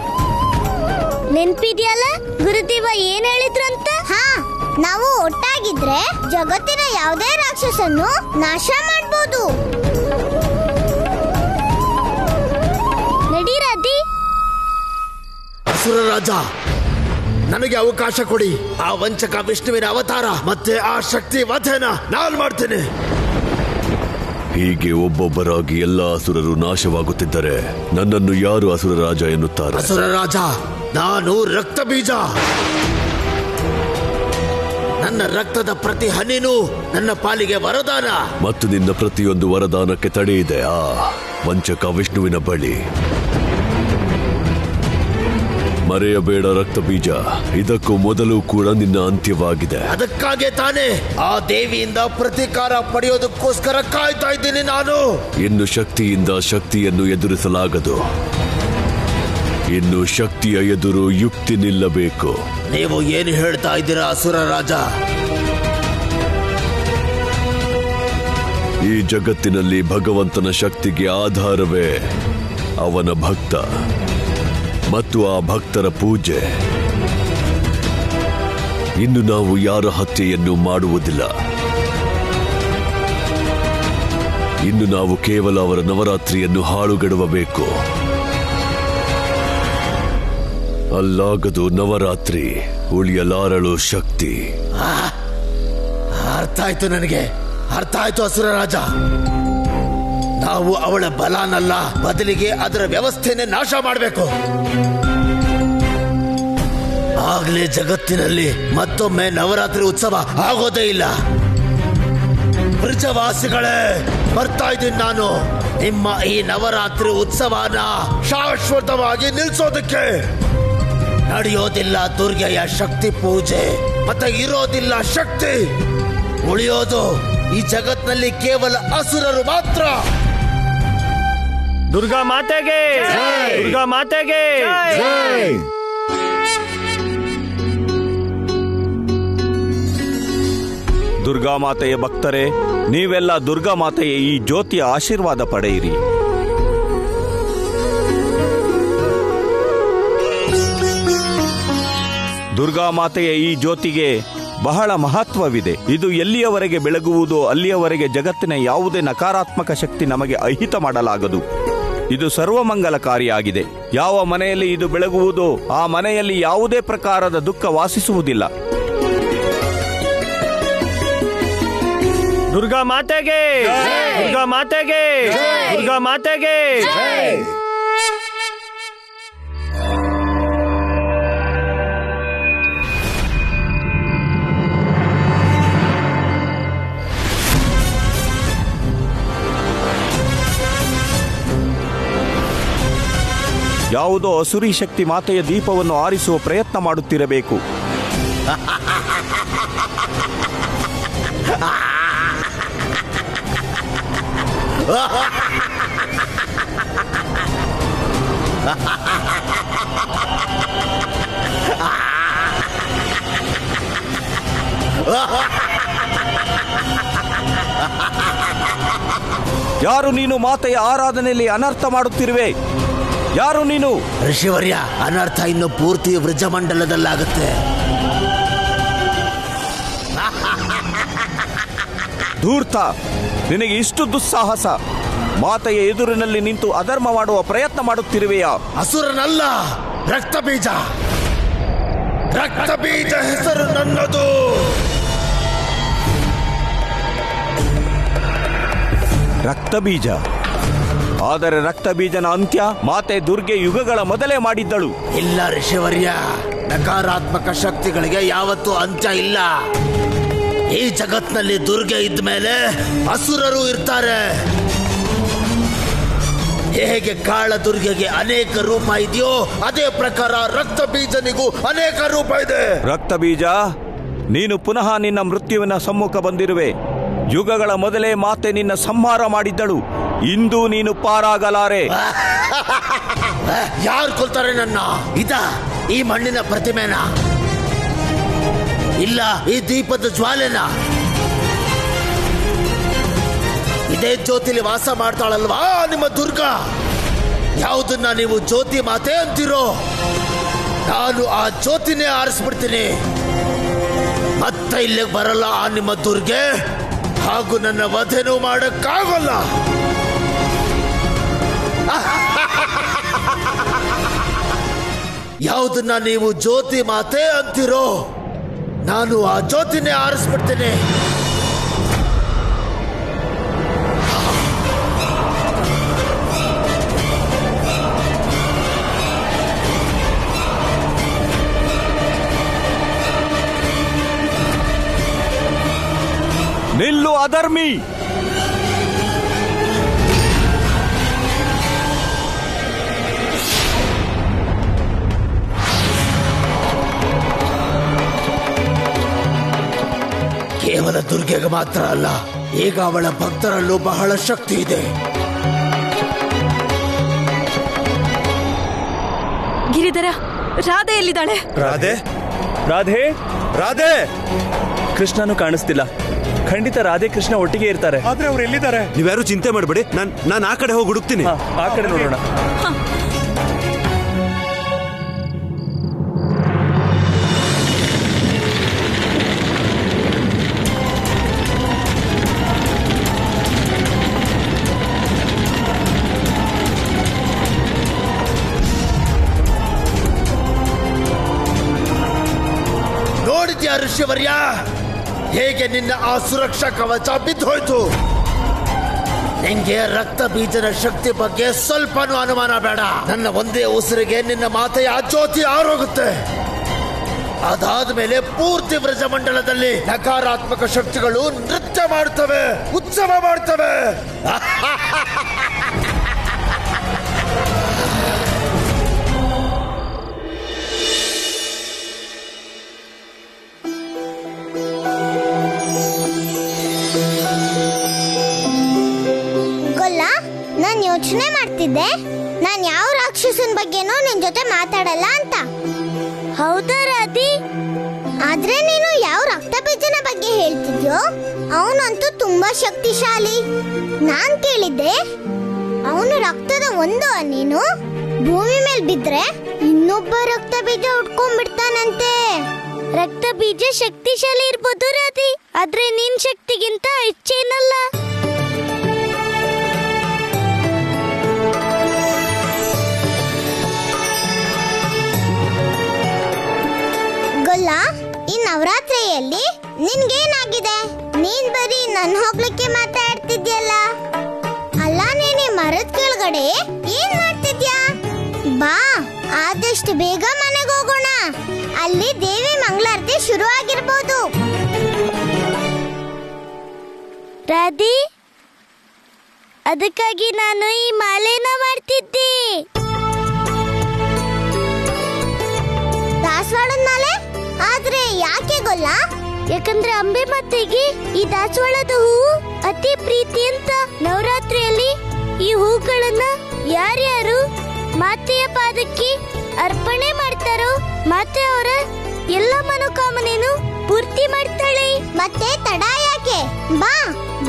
D: ನೆನ್ಪಿದ್ಯಲ್ಲ ಗುರುದೇವ ಏನ್ ಹೇಳಿದ್ರು ಅಂತ?
E: ಹಾ, ನಾವು ಒಟ್ಟಾಗಿದ್ರೆ ಜಗತ್ತಿನ ಯಾವುದೇ ರಾಕ್ಷಸನ್ನು ನಾಶ ಮಾಡ್ಬೋದು.
D: ನಡಿ ರಾಧಿ.
L: ಅಸುರ ರಾಜ, ನನಗೆ ಅವಕಾಶ ಕೊಡಿ. ಆ ವಂಚಕ ವಿಷ್ಣುವಿನ ಅವತಾರ ಮತ್ತೆ ಆ ಶಕ್ತಿ ವಧೆನ ನಾನು ಮಾಡ್ತೇನೆ.
M: ಹೀಗೆ ಒಬ್ಬೊಬ್ಬರಾಗಿ ಎಲ್ಲ ಅಸುರರು ನಾಶವಾಗುತ್ತಿದ್ದರೆ ನನ್ನನ್ನು ಯಾರು ಅಸುರ ರಾಜ ಎನ್ನುತ್ತಾರೆ?
L: ಅಸುರ ರಾಜ, ನಾನು ರಕ್ತ ಬೀಜ. ನನ್ನ ರಕ್ತದ ಪ್ರತಿ ಹನಿನೂ ನನ್ನ ಪಾಲಿಗೆ ವರದಾನ.
M: ಮತ್ತು ನಿನ್ನ ಪ್ರತಿಯೊಂದು ವರದಾನಕ್ಕೆ ತಡೆಯಿದೆ ಆ ವಂಚಕ ವಿಷ್ಣುವಿನ ಬಳಿ. ಮರೆಯಬೇಡ ರಕ್ತ ಬೀಜ, ಇದಕ್ಕೂ ಮೊದಲು ಕೂಡ ನಿನ್ನ ಅಂತ್ಯವಾಗಿದೆ.
L: ಅದಕ್ಕಾಗೆ ತಾನೇ ಆ ದೇವಿಯಿಂದ ಪ್ರತೀಕಾರ ಪಡೆಯೋದಕ್ಕೋಸ್ಕರ ಕಾಯ್ತಾ ಇದ್ದೀನಿ ನಾನು.
M: ಇನ್ನು ಶಕ್ತಿಯಿಂದ ಶಕ್ತಿಯನ್ನು ಎದುರಿಸಲಾಗದು. ಇನ್ನು ಶಕ್ತಿಯ ಎದುರು ಯುಕ್ತಿ ನಿಲ್ಲಬೇಕು.
L: ನೀವು ಏನು ಹೇಳ್ತಾ ಇದ್ದೀರಾ ಅಸುರ ರಾಜ?
M: ಈ ಜಗತ್ತಿನಲ್ಲಿ ಭಗವಂತನ ಶಕ್ತಿಗೆ ಆಧಾರವೇ ಅವನ ಭಕ್ತ ಮತ್ತು ಆ ಭಕ್ತರ ಪೂಜೆ. ಇನ್ನು ನಾವು ಯಾರ ಹತ್ಯೆಯನ್ನು ಮಾಡುವುದಿಲ್ಲ. ಇನ್ನು ನಾವು ಕೇವಲ ಅವರ ನವರಾತ್ರಿಯನ್ನು ಹಾಳುಗೆಡವಬೇಕು. ಅಲ್ಲಾಗದು ನವರಾತ್ರಿ, ಉಳಿಯಲಾರಳು ಶಕ್ತಿ.
L: ಅರ್ಥ ಆಯ್ತು, ನನಗೆ ಅರ್ಥ ಆಯ್ತು ಅಸುರ ರಾಜ. ನಾವು ಅವಳ ಬಲನಲ್ಲ, ಬದಲಿಗೆ ಅದರ ವ್ಯವಸ್ಥೆನೇ ನಾಶ ಮಾಡಬೇಕು. ಆಗ್ಲೇ ಜಗತ್ತಿನಲ್ಲಿ ಮತ್ತೊಮ್ಮೆ ನವರಾತ್ರಿ ಉತ್ಸವ ಆಗೋದೇ ಇಲ್ಲ. ಬ್ರಜವಾಸಿಗಳೇ, ಬರ್ತಾ ಇದ್ದೀನಿ ನಾನು ನಿಮ್ಮ ಈ ನವರಾತ್ರಿ ಉತ್ಸವನ ಶಾಶ್ವತವಾಗಿ ನಿಲ್ಸೋದಕ್ಕೆ. ನಡೆಯೋದಿಲ್ಲ ದುರ್ಗೆಯ ಶಕ್ತಿ ಪೂಜೆ, ಮತ್ತೆ ಇರೋದಿಲ್ಲ ಶಕ್ತಿ. ಉಳಿಯೋದು ಈ ಜಗತ್ನಲ್ಲಿ ಕೇವಲ ಅಸುರರು ಮಾತ್ರ.
H: ದುರ್ಗಾ ಮಾತೆಗೆ, ದುರ್ಗಾ ಮಾತೆಗೆ.
F: ದುರ್ಗಾ ಮಾತೆಯ ಭಕ್ತರೇ, ನೀವೆಲ್ಲ ದುರ್ಗಾ ಮಾತೆಯ ಈ ಜ್ಯೋತಿಯ ಆಶೀರ್ವಾದ ಪಡೆಯಿರಿ. ದುರ್ಗಾ ಮಾತೆಯ ಈ ಜ್ಯೋತಿಗೆ ಬಹಳ ಮಹತ್ವವಿದೆ. ಇದು ಎಲ್ಲಿಯವರೆಗೆ ಬೆಳಗುವುದೋ ಅಲ್ಲಿಯವರೆಗೆ ಜಗತ್ತಿನ ಯಾವುದೇ ನಕಾರಾತ್ಮಕ ಶಕ್ತಿ ನಮಗೆ ಅಹಿತ ಮಾಡಲಾಗದು. ಇದು ಸರ್ವಮಂಗಲಕಾರಿಯಾಗಿದೆ. ಯಾವ ಮನೆಯಲ್ಲಿ ಇದು ಬೆಳಗುವುದೋ ಆ ಮನೆಯಲ್ಲಿ ಯಾವುದೇ ಪ್ರಕಾರದ ದುಃಖ ವಾಸಿಸುವುದಿಲ್ಲ.
H: ದುರ್ಗಾ ಮಾತೆಗೆ, ದುರ್ಗಾ ಮಾತೆಗೆ, ದುರ್ಗಾ ಮಾತೆಗೆ.
F: ಯಾವುದೋ ಅಸುರಿ ಶಕ್ತಿ ಮಾತೆಯ ದೀಪವನ್ನು ಆರಿಸುವ ಪ್ರಯತ್ನ ಮಾಡುತ್ತಿರಬೇಕು. ಯಾರು ನೀನು? ಮಾತೆಯ ಆರಾಧನೆಯಲ್ಲಿ ಅನರ್ಥ ಮಾಡುತ್ತಿರುವೆ. ಯಾರು ನೀನು?
L: ಋಷಿವರ್ಯ, ಅನರ್ಥ ಇನ್ನು ಪೂರ್ತಿ ವೃಜಮಂಡಲದಲ್ಲಾಗುತ್ತೆ.
F: ಧೂರ್ತ, ನಿನಗೆ ಇಷ್ಟು ದುಸ್ಸಾಹಸ? ಮಾತೆಯ ಎದುರಿನಲ್ಲಿ ನಿಂತು ಅಧರ್ಮ ಮಾಡುವ ಪ್ರಯತ್ನ ಮಾಡುತ್ತಿರುವೆಯಾ?
L: ಅಸುರನಲ್ಲ, ರಕ್ತ ಬೀಜ. ರಕ್ತ ಬೀಜ ಹೆಸರು ನನ್ನದು.
F: ರಕ್ತ ಬೀಜ? ಆದರೆ ರಕ್ತ ಬೀಜನ ಅಂತ್ಯ ಮಾತೆ ದುರ್ಗೆ ಯುಗಗಳ ಮೊದಲೇ ಮಾಡಿದ್ದಳು.
L: ಇಲ್ಲ ಋಷಿವರ್ಯ, ನಕಾರಾತ್ಮಕ ಶಕ್ತಿಗಳಿಗೆ ಯಾವತ್ತೂ ಅಂತ್ಯ ಇಲ್ಲ. ಈ ಜಗತ್ನಲ್ಲಿ ದುರ್ಗೆ ಇದ್ದ ಮೇಲೆ ಅಸುರರು ಇರ್ತಾರೆ. ಹೇಗೆ ಕಾಳ ದುರ್ಗೆಗೆ ಅನೇಕ ರೂಪ ಇದೆಯೋ ಅದೇ ಪ್ರಕಾರ ರಕ್ತ ಬೀಜನಿಗೂ ಅನೇಕ ರೂಪ ಇದೆ.
F: ರಕ್ತ ಬೀಜ, ನೀನು ಪುನಃ ನಿನ್ನ ಮೃತ್ಯುವಿನ ಸಮ್ಮುಖ ಬಂದಿರುವೆ. ಯುಗಗಳ ಮೊದಲೇ ಮಾತೆ ನಿನ್ನ ಸಂಹಾರ ಮಾಡಿದ್ದಳು. ಇಂದು ನೀನು ಪಾರಾಗಲಾರೆ.
L: ಯಾರು ಕೊಲ್ತಾರೆ ನನ್ನ? ಈ ಮಣ್ಣಿನ ಪ್ರತಿಮೆನ? ಇಲ್ಲ ಈ ದೀಪದ ಜ್ವಾಲೆನ? ಇದೇ ಜ್ಯೋತಿಲಿ ವಾಸ ಮಾಡ್ತಾಳಲ್ವಾ ನಿಮ್ಮ ದುರ್ಗಾ? ಯಾವುದನ್ನ ನೀವು ಜ್ಯೋತಿ ಮಾತೆ ಅಂತೀರೋ, ನಾನು ಆ ಜ್ಯೋತಿನೇ ಆರಿಸ್ಬಿಡ್ತೀನಿ. ಮತ್ತೆ ಇಲ್ಲಿಗೆ ಬರಲ್ಲ ಆ ನಿಮ್ಮ ದುರ್ಗೆ, ಹಾಗೂ ನನ್ನ ವಧೆನೂ ಮಾಡಕ್ಕಾಗಲ್ಲ. ಯಾವುದನ್ನ ನೀವು ಜ್ಯೋತಿ ಮಾತೆ ಅಂತೀರೋ, ನಾನು ಆ ಜ್ಯೋತಿನೇ ಆರಿಸ್ಬಿಡ್ತೀನಿ.
F: ನಿಲ್ಲು ಅಧರ್ಮಿ!
L: ಕೇವಲ ದುರ್ಗೆಗೆ ಮಾತ್ರ ಅಲ್ಲ, ಈಗ ಅವಳ ಭಕ್ತರಲ್ಲೂ ಬಹಳ ಶಕ್ತಿ ಇದೆ.
G: ಗಿರಿಧರ, ರಾಧೆ ಎಲ್ಲಿದ್ದಾಳೆ?
H: ರಾಧೆ, ರಾಧೆ, ರಾಧೆ. ಕೃಷ್ಣನು ಕಾಣಿಸ್ತಿಲ್ಲ. ಖಂಡಿತ ರಾಧೆ ಕೃಷ್ಣ ಒಟ್ಟಿಗೆ ಇರ್ತಾರೆ.
N: ಆದ್ರೆ ಅವ್ರು ಎಲ್ಲಿದ್ದಾರೆ? ನೀವ್ಯಾರು ಚಿಂತೆ ಮಾಡಬೇಡಿ, ನಾನು ಆ ಕಡೆ ಹೋಗಿ ಹುಡುಕ್ತೀನಿ.
H: ಆ ಕಡೆ ನೋಡೋಣ.
L: ನೋಡಿದ್ಯಾ ಋಷಿವರ್ಯ, ಹೇಗೆ ನಿನ್ನ ಆ ಸುರಕ್ಷಾ ಕವಚ ಬಿದ್ದು ಹೋಯ್ತು? ನಿಂಗೆ ರಕ್ತ ಬೀಜದ ಶಕ್ತಿ ಬಗ್ಗೆ ಸ್ವಲ್ಪನೂ ಅನುಮಾನ ಬೇಡ. ನನ್ನ ಒಂದೇ ಉಸಿರಿಗೆ ನಿನ್ನ ಮಾತೆಯ ಜ್ಯೋತಿ ಆರೋಗುತ್ತೆ. ಅದಾದ್ಮೇಲೆ ಪೂರ್ತಿ ಬ್ರಜಮಂಡಲದಲ್ಲಿ ನಕಾರಾತ್ಮಕ ಶಕ್ತಿಗಳು ನೃತ್ಯ ಮಾಡ್ತವೆ, ಉತ್ಸವ ಮಾಡ್ತವೆ.
E: ನಾನ್ ಯೋಚನೆ ಮಾಡ್ತಿದ್ದೆ, ನಾನ್ ಯಾವ ರಾಕ್ಷಸನ ಬಗ್ಗೆನೂ ನಿನ್ ಜೊತೆ ಮಾತಾಡಲ್ಲ ಅಂತ.
D: ಹೌದಾ ರಾಧಿ?
E: ಆದ್ರೆ ನೀನು ಯಾವ ರಕ್ತಬೀಜನ ಬಗ್ಗೆ ಹೇಳ್ತಿದ್ಯೋ ಅವನಂತೂ ತುಂಬಾ ಶಕ್ತಿಶಾಲಿ. ನಾನ್ ಕೇಳಿದ್ದೆ, ಅವನು ರಕ್ತದ ಒಂದು ಹನಿನು ಭೂಮಿ ಮೇಲೆ ಬಿದ್ರೆ ಇನ್ನೊಬ್ಬ ರಕ್ತ ಬೀಜ ಉಟ್ಕೊಂಡ್ಬಿಡ್ತಾನಂತೆ.
D: ರಕ್ತ ಬೀಜ ಶಕ್ತಿಶಾಲಿ ಇರ್ಬೋದು ರಾಧಿ, ಆದ್ರೆ ನಿನ್ ಶಕ್ತಿಗಿಂತ ಹೆಚ್ಚೇನಲ್ಲ.
E: ಗೊಲ್ಲ, ಈ ನವರಾತ್ರಿಯಲ್ಲಿ ನಿನ್ಗೇನಾಗಿದೆ? ನೀನ್ ಬರೀ ನನ್ ಹೋಗ್ಲಿಕ್ಕೆ ಮಾತಾಡ್ತಿದ್ಯಲ್ಲ. ಅಲ್ಲ, ನೀನು ಮರದ ಕೆಳಗಡೆ ಏನ್ ಮಾಡ್ತಿದ್ಯಾ? ಬಾ, ಆದಷ್ಟು ಬೇಗ ಮನೆಗೆ ಹೋಗೋಣ. ಅಲ್ಲಿ ದೇವಿ ಮಂಗಳಾರತಿ ಶುರು ಆಗಿರ್ಬೋದು.
D: ರಾಧಿ, ಅದಕ್ಕಾಗಿ ನಾನು ಈ ಮಾಲೆನ ಮಾಡ್ತಿದ್ದೆ.
E: ದಾಸವಾಳದ ಮಾಲೆ? ಆದ್ರೆ ಯಾಕೆ ಗೊಲ್ಲ?
D: ಯಾಕಂದ್ರೆ ಅಂಬೆ ಮಾತೆಗೆ ಈ ದಾಸವಾಳದ ಹೂವು ಅತಿ ಪ್ರೀತಿ ಅಂತ. ನವರಾತ್ರಿಯಲ್ಲಿ ಈ ಹೂಗಳನ್ನ ಯಾರ್ಯಾರು ಮಾತೆಯ ಪಾದಕ್ಕೆ ಅರ್ಪಣೆ ಮಾಡ್ತಾರೋ ಮಾತೆ ಅವರ ಎಲ್ಲ ಮನೋಕಾಮನೆಯನ್ನು ಪೂರ್ತಿ ಮಾಡ್ತಾಳೆ.
E: ಮತ್ತೆ ತಡ ಯಾಕೆ? ಬಾ,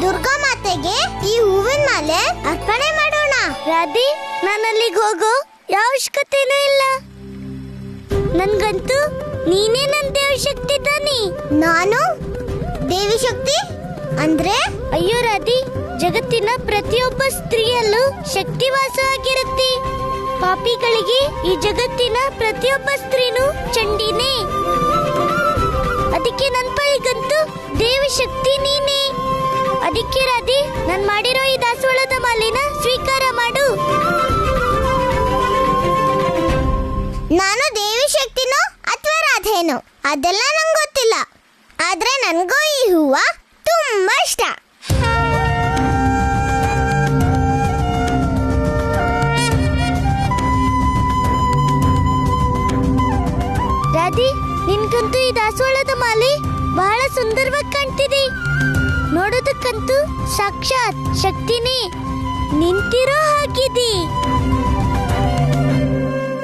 E: ದುರ್ಗಾ ಮಾತೆಗೆ ಈ ಹೂವಿನ ಮಾಲೆ ಅರ್ಪಣೆ ಮಾಡೋಣ.
D: ರಾಧಿ, ನಾನು ಅಲ್ಲಿಗೆ ಹೋಗೋ ಯಾವ ಅವಶ್ಯಕತೆನೂ ಇಲ್ಲ. ನನ್ಗಂತೂ ನೀನೇ ನನ್ನ ದೇವಿ ಶಕ್ತಿ ತಾನಿ.
E: ನಾನು ದೇವಿ ಶಕ್ತಿ ಅಂದ್ರೆ?
D: ಅಯ್ಯೋ ರಾಧಿ, ಜಗತ್ತಿನ ಪ್ರತಿಯೊಬ್ಬ ಸ್ತ್ರೀಯಲ್ಲೂ ಶಕ್ತಿ ವಾಸವಾಗಿರುತ್ತೆ. ಪಾಪಿಗಳಿಗೆ ಈ ಜಗತ್ತಿನ ಪ್ರತಿಯೊಬ್ಬ ಸ್ತ್ರೀನೂ ಚಂಡಿನೇ. ಅದಕ್ಕೆ ನನ್ನ ಪಾಲಿಗಂತೂ ದೇವಿ ಶಕ್ತಿ ನೀನೇ. ಅದಕ್ಕೆ ರಾಧಿ, ನಾನು ಮಾಡಿರೋ ಈ ದಾಸವಾಳದ ಮಾಲಿನ ಸ್ವೀಕಾರ ಮಾಡು.
E: ನಾನು ದೇವಿ ಶಕ್ತಿನೋ ಅಥವಾ ರಾಧೇನೋ ಅದೆಲ್ಲ ನಂಗೆ ಗೊತ್ತಿಲ್ಲ. ಆದ್ರೆ ನನ್ಗೂ ಈ ಹೂವ ತುಂಬಾ ಇಷ್ಟ.
D: ರಾಧಿ, ನಿನ್ಗಂತೂ ಈ ದಾಸವಾಳದ ಮಾಲೆ ಬಹಳ ಸುಂದರವಾಗಿ ಕಾಣ್ತಿದೆ. ನೋಡೋದಕ್ಕಂತೂ ಸಾಕ್ಷಾತ್ ಶಕ್ತಿನೇ ನಿಂತಿರೋ ಹಾಗಿದೆ.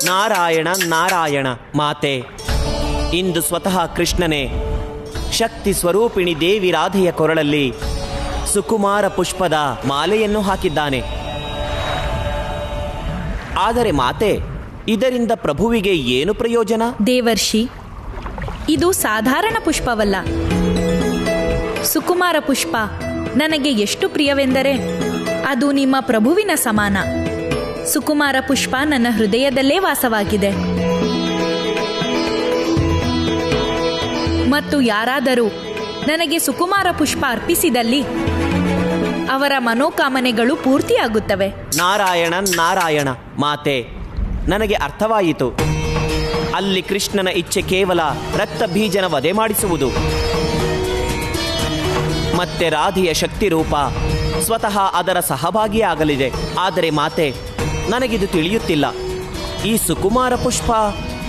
J: ನಾರಾಯಣ ನಾರಾಯಣ ಮಾತೆ, ಇಂದು ಸ್ವತಃ ಕೃಷ್ಣನೇ ಶಕ್ತಿ ಸ್ವರೂಪಿಣಿ ದೇವಿ ರಾಧೆಯ ಕೊರಳಲ್ಲಿ ಸುಕುಮಾರ ಪುಷ್ಪದ ಮಾಲೆಯನ್ನು ಹಾಕಿದ್ದಾನೆ. ಆದರೆ ಮಾತೆ, ಇದರಿಂದ ಪ್ರಭುವಿಗೆ ಏನು ಪ್ರಯೋಜನ?
G: ದೇವರ್ಷಿ, ಇದು ಸಾಧಾರಣ ಪುಷ್ಪವಲ್ಲ. ಸುಕುಮಾರ ಪುಷ್ಪ ನನಗೆ ಎಷ್ಟು ಪ್ರಿಯವೆಂದರೆ ಅದು ನಿಮ್ಮ ಪ್ರಭುವಿನ ಸಮಾನ. ಸುಕುಮಾರ ಪುಷ್ಪ ನನ್ನ ಹೃದಯದಲ್ಲೇ ವಾಸವಾಗಿದೆ. ಮತ್ತು ಯಾರಾದರೂ ನನಗೆ ಸುಕುಮಾರ ಪುಷ್ಪ ಅರ್ಪಿಸಿದಲ್ಲಿ ಅವರ ಮನೋಕಾಮನೆಗಳು ಪೂರ್ತಿಯಾಗುತ್ತವೆ.
J: ನಾರಾಯಣ ನಾರಾಯಣ ಮಾತೆ, ನನಗೆ ಅರ್ಥವಾಯಿತು. ಅಲ್ಲಿ ಕೃಷ್ಣನ ಇಚ್ಛೆ ಕೇವಲ ರಕ್ತ ಬೀಜನ ವಧೆ ಮಾಡಿಸುವುದು. ಮತ್ತೆ ರಾಧೆಯ ಶಕ್ತಿ ರೂಪ ಸ್ವತಃ ಅದರ ಸಹಭಾಗಿಯಾಗಲಿದೆ. ಆದರೆ ಮಾತೆ, ನನಗಿದು ತಿಳಿಯುತ್ತಿಲ್ಲ. ಈ ಸುಕುಮಾರ ಪುಷ್ಪ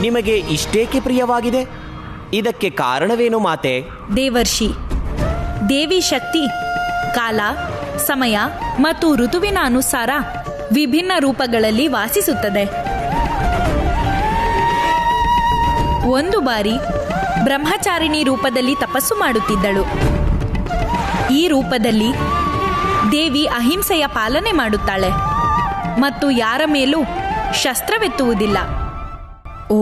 J: ನಿಮಗೆ ಇಷ್ಟೇಕೆ ಪ್ರಿಯವಾಗಿದೆ? ಇದಕ್ಕೆ ಕಾರಣವೇನು ಮಾತೆ?
G: ದೇವರ್ಷಿ, ದೇವಿ ಶಕ್ತಿ ಕಾಲ, ಸಮಯ ಮತ್ತು ಋತುವಿನ ಅನುಸಾರ ವಿಭಿನ್ನ ರೂಪಗಳಲ್ಲಿ ವಾಸಿಸುತ್ತದೆ. ಒಂದು ಬಾರಿ ಬ್ರಹ್ಮಚಾರಿಣಿ ರೂಪದಲ್ಲಿ ತಪಸ್ಸು ಮಾಡುತ್ತಿದ್ದಳು. ಈ ರೂಪದಲ್ಲಿ ದೇವಿ ಅಹಿಂಸೆಯ ಪಾಲನೆ ಮಾಡುತ್ತಾಳೆ ಮತ್ತು ಯಾರ ಮೇಲೂ ಶಸ್ತ್ರವೆತ್ತುವುದಿಲ್ಲ. ಓ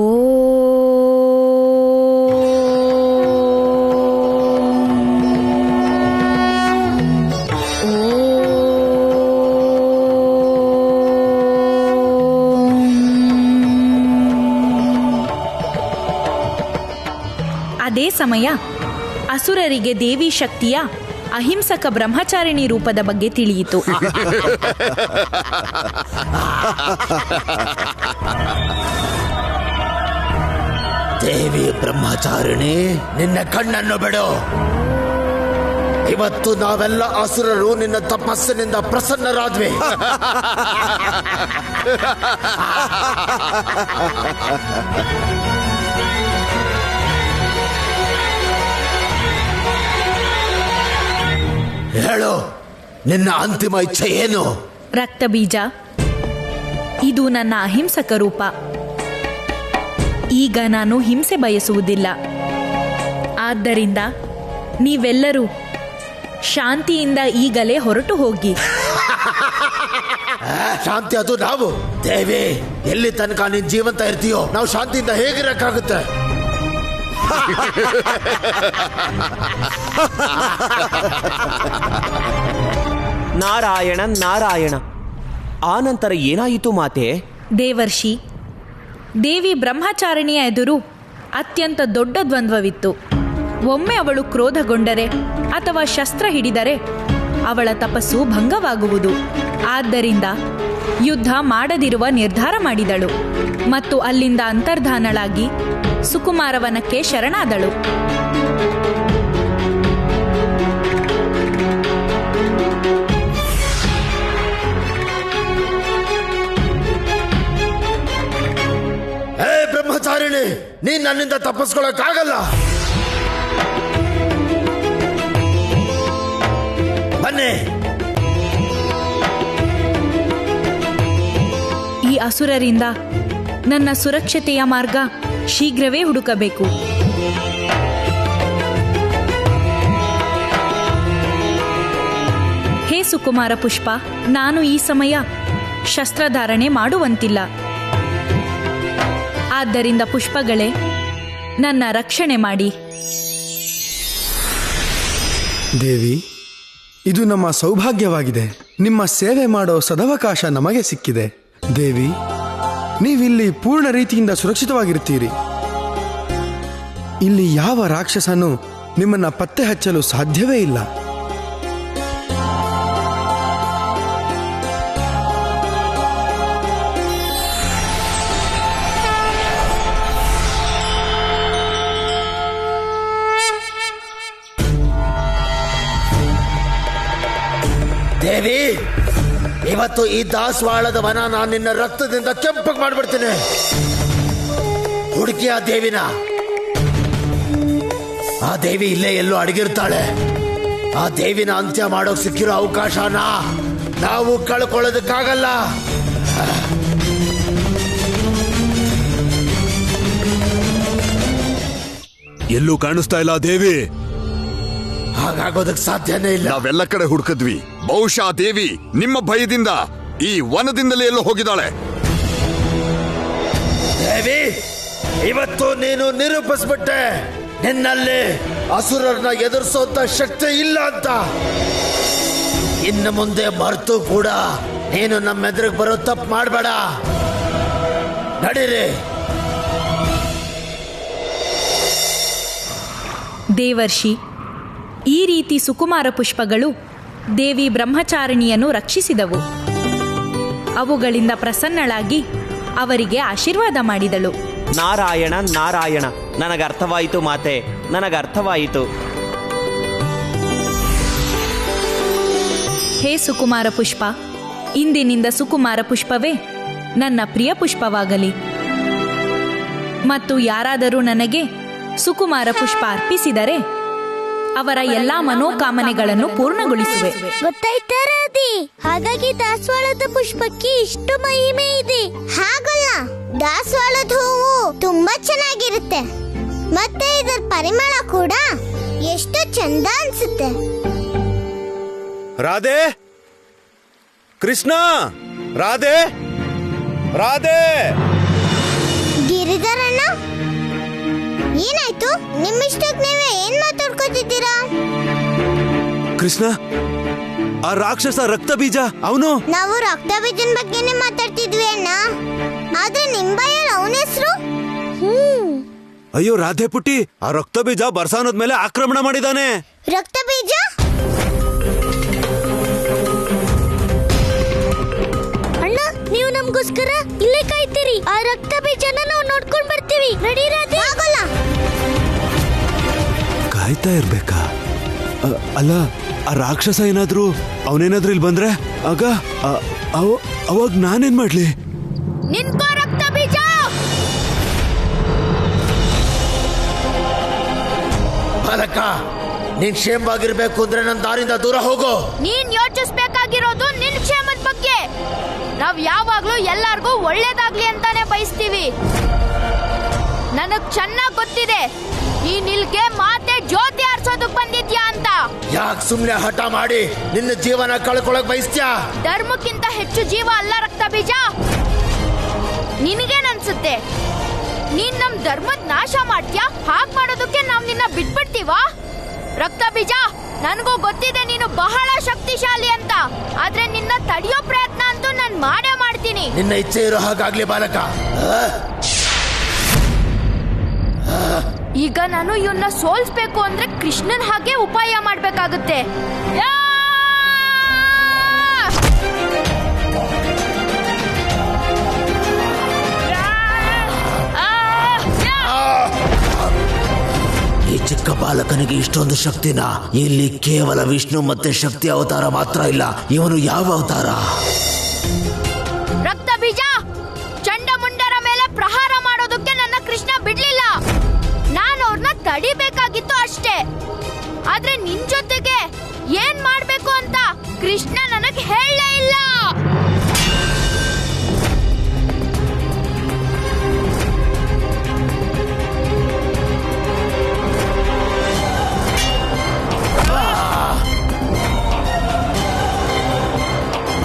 G: ಅದೇ ಸಮಯ ಅಸುರರಿಗೆ ದೇವಿ ಶಕ್ತಿಯ ಅಹಿಂಸಕ ಬ್ರಹ್ಮಚಾರಿಣಿ ರೂಪದ ಬಗ್ಗೆ ತಿಳಿಯಿತು.
L: ದೇವಿ ಬ್ರಹ್ಮಚಾರಿಣಿ, ನಿನ್ನ ಕಣ್ಣನ್ನು ಬಿಡು. ಇವತ್ತು ನಾವೆಲ್ಲ ಅಸುರರು ನಿನ್ನ ತಪಸ್ಸಿನಿಂದ ಪ್ರಸನ್ನರಾದ್ವಿ. ಹೇಳು, ನಿನ್ನ ಅಂತಿಮ ಇಚ್ಛೆ ಏನು?
G: ರಕ್ತಬೀಜ, ಇದು ನನ್ನ ಅಹಿಂಸಕ ರೂಪ. ಈಗ ನಾನು ಹಿಂಸೆ ಬಯಸುವುದಿಲ್ಲ. ಆದ್ದರಿಂದ ನೀವೆಲ್ಲರೂ ಶಾಂತಿಯಿಂದ ಈಗಲೇ ಹೊರಟು ಹೋಗಿ.
L: ಶಾಂತಿ ಅದು ನಾವು. ದೇವಿ, ಎಲ್ಲಿ ತನಕ ನೀನ್ ಜೀವಂತ ಇರ್ತೀಯೋ ನಾವು ಶಾಂತಿಯಿಂದ ಹೇಗಿರಕ್ಕಾಗುತ್ತೆ?
J: ನಾರಾಯಣ ನಾರಾಯಣ. ಆನಂತರ ಏನಾಯಿತು ಮಾತೆ?
G: ದೇವರ್ಷಿ, ದೇವಿ ಬ್ರಹ್ಮಚಾರಿಣಿಯ ಎದುರು ಅತ್ಯಂತ ದೊಡ್ಡ ದ್ವಂದ್ವವಿತ್ತು. ಒಮ್ಮೆ ಅವಳು ಕ್ರೋಧಗೊಂಡರೆ ಅಥವಾ ಶಸ್ತ್ರ ಹಿಡಿದರೆ ಅವಳ ತಪಸ್ಸು ಭಂಗವಾಗುವುದು. ಆದ್ದರಿಂದ ಯುದ್ಧ ಮಾಡದಿರುವ ನಿರ್ಧಾರ ಮಾಡಿದಳು ಮತ್ತು ಅಲ್ಲಿಂದ ಅಂತರ್ಧಾನಳಾಗಿ ಸುಕುಮಾರವನಕ್ಕೆ ಶರಣಾದಳು.
L: ಹೇ ಬ್ರಹ್ಮಚಾರಿಣಿ, ನೀನ್ ನನ್ನಿಂದ ತಪ್ಪಿಸ್ಕೊಳಕ್ಕಾಗಲ್ಲ. ಬನ್ನಿ.
G: ಈ ಅಸುರರಿಂದ ನನ್ನ ಸುರಕ್ಷತೆಯ ಮಾರ್ಗ ಶೀಘ್ರವೇ ಹುಡುಕಬೇಕು. ಹೇ ಸುಕುಮಾರ ಪುಷ್ಪ, ನಾನು ಈ ಸಮಯ ಶಸ್ತ್ರಧಾರಣೆ ಮಾಡುವಂತಿಲ್ಲ. ಆದ್ದರಿಂದ ಪುಷ್ಪಗಳೇ, ನನ್ನ ರಕ್ಷಣೆ ಮಾಡಿ.
O: ದೇವಿ, ಇದು ನಮ್ಮ ಸೌಭಾಗ್ಯವಾಗಿದೆ. ನಿಮ್ಮ ಸೇವೆ ಮಾಡೋ ಸದವಕಾಶ ನಮಗೆ ಸಿಕ್ಕಿದೆ. ದೇವಿ, ನೀವಿಲ್ಲಿ ಪೂರ್ಣ ರೀತಿಯಿಂದ ಸುರಕ್ಷಿತವಾಗಿರ್ತೀರಿ. ಇಲ್ಲಿ ಯಾವ ರಾಕ್ಷಸನೂ ನಿಮ್ಮನ್ನ ಪತ್ತೆ ಹಚ್ಚಲು ಸಾಧ್ಯವೇ ಇಲ್ಲ.
L: ದೇವಿ, ಇವತ್ತು ಈ ದಾಸವಾಳದ ವನ ನಾನು ನಿನ್ನ ರಕ್ತದಿಂದ ಕೆಂಪಗೆ ಮಾಡ್ಬಿಡ್ತೀನಿ. ಹುಡುಕಿ ಆ ದೇವಿನ. ಆ ದೇವಿ ಇಲ್ಲೇ ಎಲ್ಲೋ ಅಡಗಿರ್ತಾಳೆ. ಆ ದೇವಿನ ಅಂತ್ಯ ಮಾಡೋಕ್ ಸಿಕ್ಕಿರೋ ಅವಕಾಶನ ನಾವು ಕಳ್ಕೊಳ್ಳೋದಕ್ಕಾಗಲ್ಲ.
P: ಎಲ್ಲೂ ಕಾಣಿಸ್ತಾ ಇಲ್ಲ ದೇವಿ.
L: ಹಾಗಾಗೋದಕ್ಕೆ ಸಾಧ್ಯನೇ ಇಲ್ಲ.
Q: ನಾವೆಲ್ಲ ಕಡೆ ಹುಡುಕಿದ್ವಿ. ಬಹುಶಃ ದೇವಿ ನಿಮ್ಮ ಭಯದಿಂದ ಈ ವನದಿಂದಲೇ ಎಲ್ಲೋ ಹೋಗಿದ್ದಾಳೆ.
L: ದೇವಿ, ಇವತ್ತು ನೀನು ನಿರೂಪಿಸ್ಬಿಟ್ಟೆ ನಿನ್ನಲ್ಲಿ ಅಸುರರನ್ನ ಎದುರಿಸೋಂತ ಶಕ್ತಿ ಇಲ್ಲ ಅಂತ. ಇನ್ನು ಮುಂದೆ ಮರೆತು ಕೂಡ ನೀನು ನಮ್ಮ ಎದುರಿಗೆ ಬರೋ ತಪ್ಪು ಮಾಡಬೇಡ. ನಡೀರಿ.
G: ದೇವರ್ಷಿ, ಈ ರೀತಿ ಸುಕುಮಾರ ಪುಷ್ಪಗಳು ದೇವಿ ಬ್ರಹ್ಮಚಾರಿಣಿಯನ್ನು ರಕ್ಷಿಸಿದವು. ಅವುಗಳಿಂದ ಪ್ರಸನ್ನಳಾಗಿ ಅವರಿಗೆ ಆಶೀರ್ವಾದ ಮಾಡಿದಳು.
J: ನಾರಾಯಣ ನಾರಾಯಣ. ನನಗರ್ಥವಾಯಿತು ಮಾತೆ, ನನಗರ್ಥವಾಯಿತು.
G: ಹೇ ಸುಕುಮಾರ ಪುಷ್ಪ, ಇಂದಿನಿಂದ ಸುಕುಮಾರ ಪುಷ್ಪವೇ ನನ್ನ ಪ್ರಿಯ ಪುಷ್ಪವಾಗಲಿ. ಮತ್ತು ಯಾರಾದರೂ ನನಗೆ ಸುಕುಮಾರ ಪುಷ್ಪ ಅರ್ಪಿಸಿದರೆ ಅವರ ಎಲ್ಲಾ ಮನೋಕಾಮನೆಗಳನ್ನು ಪೂರ್ಣಗೊಳಿಸುವೆ.
E: ಗೊತ್ತಾಯ್ತಾ ರಾಧಿ? ಹಾಗಾಗಿ ದಾಸವಾಳದ ಪುಷ್ಪಕ್ಕೆ ಇಷ್ಟು ಮಹಿಮೆ ಇದೆ. ಹಾಗಲ್ಲ, ದಾಸವಾಳದ ಹೂವು ತುಂಬಾ ಚೆನ್ನಾಗಿರುತ್ತೆ. ಮತ್ತೆ ಇದರ ಪರಿಮಳ ಕೂಡ ಎಷ್ಟು ಚಂದ ಅನ್ಸುತ್ತೆ.
N: ರಾಧೆ, ಕೃಷ್ಣ, ರಾಧೆ, ರಾಧೆ.
E: ಗಿರಿಧರಣ್ಣ, ಏನಾಯ್ತು? ನಿಮ್ಮಿಷ್ಟಕ್ಕೆ ನೀವೇ ಏನ್ ಮಾತಾಡ್ಕೋತಿದ್ದೀರಾ?
N: ಕೃಷ್ಣ, ಆ ರಾಕ್ಷಸ ರಕ್ತ ಬೀಜ ಅವನು.
E: ನಾವು ರಕ್ತ ಬೀಜನ ಬಗ್ಗೆನೇ ಮಾತಾಡ್ತಿದ್ವಿ ಅಣ್ಣ. ಆದ್ರೆ ನಿಮ್ ಬಾಯಲ್ಲಿ ಅವನ ಹೆಸರು.
N: ಅಯ್ಯೋ ರಾಧೆ ಪುಟ್ಟಿ, ಆ ರಕ್ತ ಬೀಜ ಬರ್ಸಾನದ ಮೇಲೆ ಆಕ್ರಮಣ ಮಾಡಿದಾನೆ.
E: ರಕ್ತ ಬೀಜ
D: ನಮ್ಗೋಸ್ಕರ ಇಲ್ಲೇ ಕಾಯ್ತೀರಿ. ಆ ರಕ್ತ ಬೀಜನ ನಾವು ನೋಡ್ಕೊಂಡ್ ಬರ್ತೀವಿ. ನಡಿ ರಾಧೆ.
E: ಆಗೋಲ್ಲ.
N: ಕಾಯ್ತಾ ಇರ್ಬೇಕಾ? ಅಲ್ಲ, ಆ ರಾಕ್ಷಸ ಏನಾದ್ರೂ ಅವನೇನಾದ್ರೂ ಇಲ್ಲಿ ಬಂದ್ರೆ ಆಗ ಅವಾಗ ನಾನೇನ್ ಮಾಡ್ಲಿ?
B: ನಿನ್ಕೋ ರಕ್ತ ಬೀಜ.
L: ಬಾಲಕ, ನೀನ್ ಕ್ಷೇಮವಾಗಿರ್ಬೇಕು ಅಂದ್ರೆ ನನ್ನ ದಾರಿಂದ ದೂರ ಹೋಗು.
B: ನೀನ್ ಯೋಚಿಸ್ಬೇಕಾಗಿರೋದು ನಿನ್ ಕ್ಷೇಮದ ಬಗ್ಗೆ. ನಾವ್ ಯಾವಾಗ್ಲೂ ಎಲ್ಲಾರ್ಗೂ ಒಳ್ಳೇದಾಗ್ಲಿ ಅಂತಾನೆ ಬಯಸ್ತೀವಿ. ನನಗ್ ಚೆನ್ನಾಗ್ ಗೊತ್ತಿದೆ ಈ ನಿಲ್ಗೆ ಮಾತೆ ಜ್ಯೋತಿ ಆರ್ಸೋದಕ್ ಬಂದಿದ್ಯಾ ಅಂತ.
L: ಯಾಕೆ ಸುಮ್ನೆ ಹಠ ಮಾಡಿ ನಿನ್ನ ಜೀವನ ಕಳ್ಕೊಳಕ್ ಬಯಸ್ತ್ಯಾ?
B: ಧರ್ಮಕ್ಕಿಂತ ಹೆಚ್ಚು ಜೀವ ಅಲ್ಲ ರಕ್ತ ಬೀಜ. ನಿನಗೇನನ್ಸುತ್ತೆ? ನೀನ್ ನಮ್ ಧರ್ಮದ ನಾಶ ಮಾಡ್ತೀಯಾ? ಹಾಗ್ ಮಾಡೋದಕ್ಕೆ ನಾವ್ ನಿನ್ನ ಬಿಟ್ಬಿಡ್ತೀವಾ? ರಕ್ತ ಬೀಜ, ನನಗೂ ಗೊತ್ತಿದೆ ನೀನು ಬಹಳ ಶಕ್ತಿಶಾಲಿ ಅಂತ. ಆದ್ರೆ ನಿನ್ನ ತಡೆಯೋ ಪ್ರಯತ್ನ ಅಂತೂ ನಾನ್ ಮಾಡೇ ಮಾಡ್ತೀನಿ.
L: ನಿನ್ನ ಇಚ್ಛೆ ಇರೋ ಹಾಗಾಗ್ಲಿ ಬಾಲಕ.
B: ಈಗ ನಾನು ಇವನ್ನ ಸೋಲ್ಸ್ಬೇಕು ಅಂದ್ರೆ ಕೃಷ್ಣನ್ ಹಾಗೆ ಉಪಾಯ ಮಾಡ್ಬೇಕಾಗುತ್ತೆ.
L: ಈ ಚಿಕ್ಕ ಬಾಲಕನಿಗೆ ಇಷ್ಟೊಂದು ಶಕ್ತಿನ? ಇಲ್ಲಿ ಕೇವಲ ವಿಷ್ಣು ಮತ್ತೆ ಶಕ್ತಿ ಅವತಾರ ಮಾತ್ರ ಇಲ್ಲ, ಇವನು ಯಾವ ಅವತಾರ?
B: ರಕ್ತ ಬೀಜ, ಚಂಡಮುಂಡರ ಮೇಲೆ ಪ್ರಹಾರ ಮಾಡೋದಕ್ಕೆ ನನ್ನ ಕೃಷ್ಣ ಬಿಡ್ಲಿಲ್ಲ. ನಾನು ಅವ್ರನ್ನ ತಡಿಬೇಕಾಗಿತ್ತು ಅಷ್ಟೇ. ಆದ್ರೆ ನಿನ್ ಜೊತೆಗೆ ಏನ್ ಮಾಡ್ಬೇಕು ಅಂತ ಕೃಷ್ಣ ನನಗ್ ಹೇಳಲೇ ಇಲ್ಲ.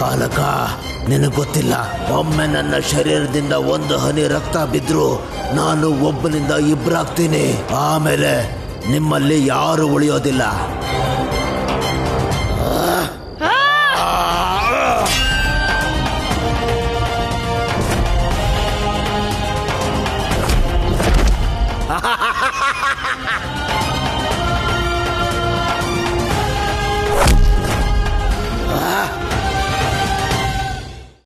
L: ಬಾಲಕ, ನಿನಗೆ ಗೊತ್ತಿಲ್ಲ, ಒಮ್ಮೆ ನನ್ನ ಶರೀರದಿಂದ ಒಂದು ಹನಿ ರಕ್ತ ಬಿದ್ರು ನಾನು ಒಬ್ಬನಿಂದ ಇಬ್ಬರಾಗ್ತೀನಿ. ಆಮೇಲೆ ನಿಮ್ಮಲ್ಲಿ ಯಾರು ಉಳಿಯೋದಿಲ್ಲ.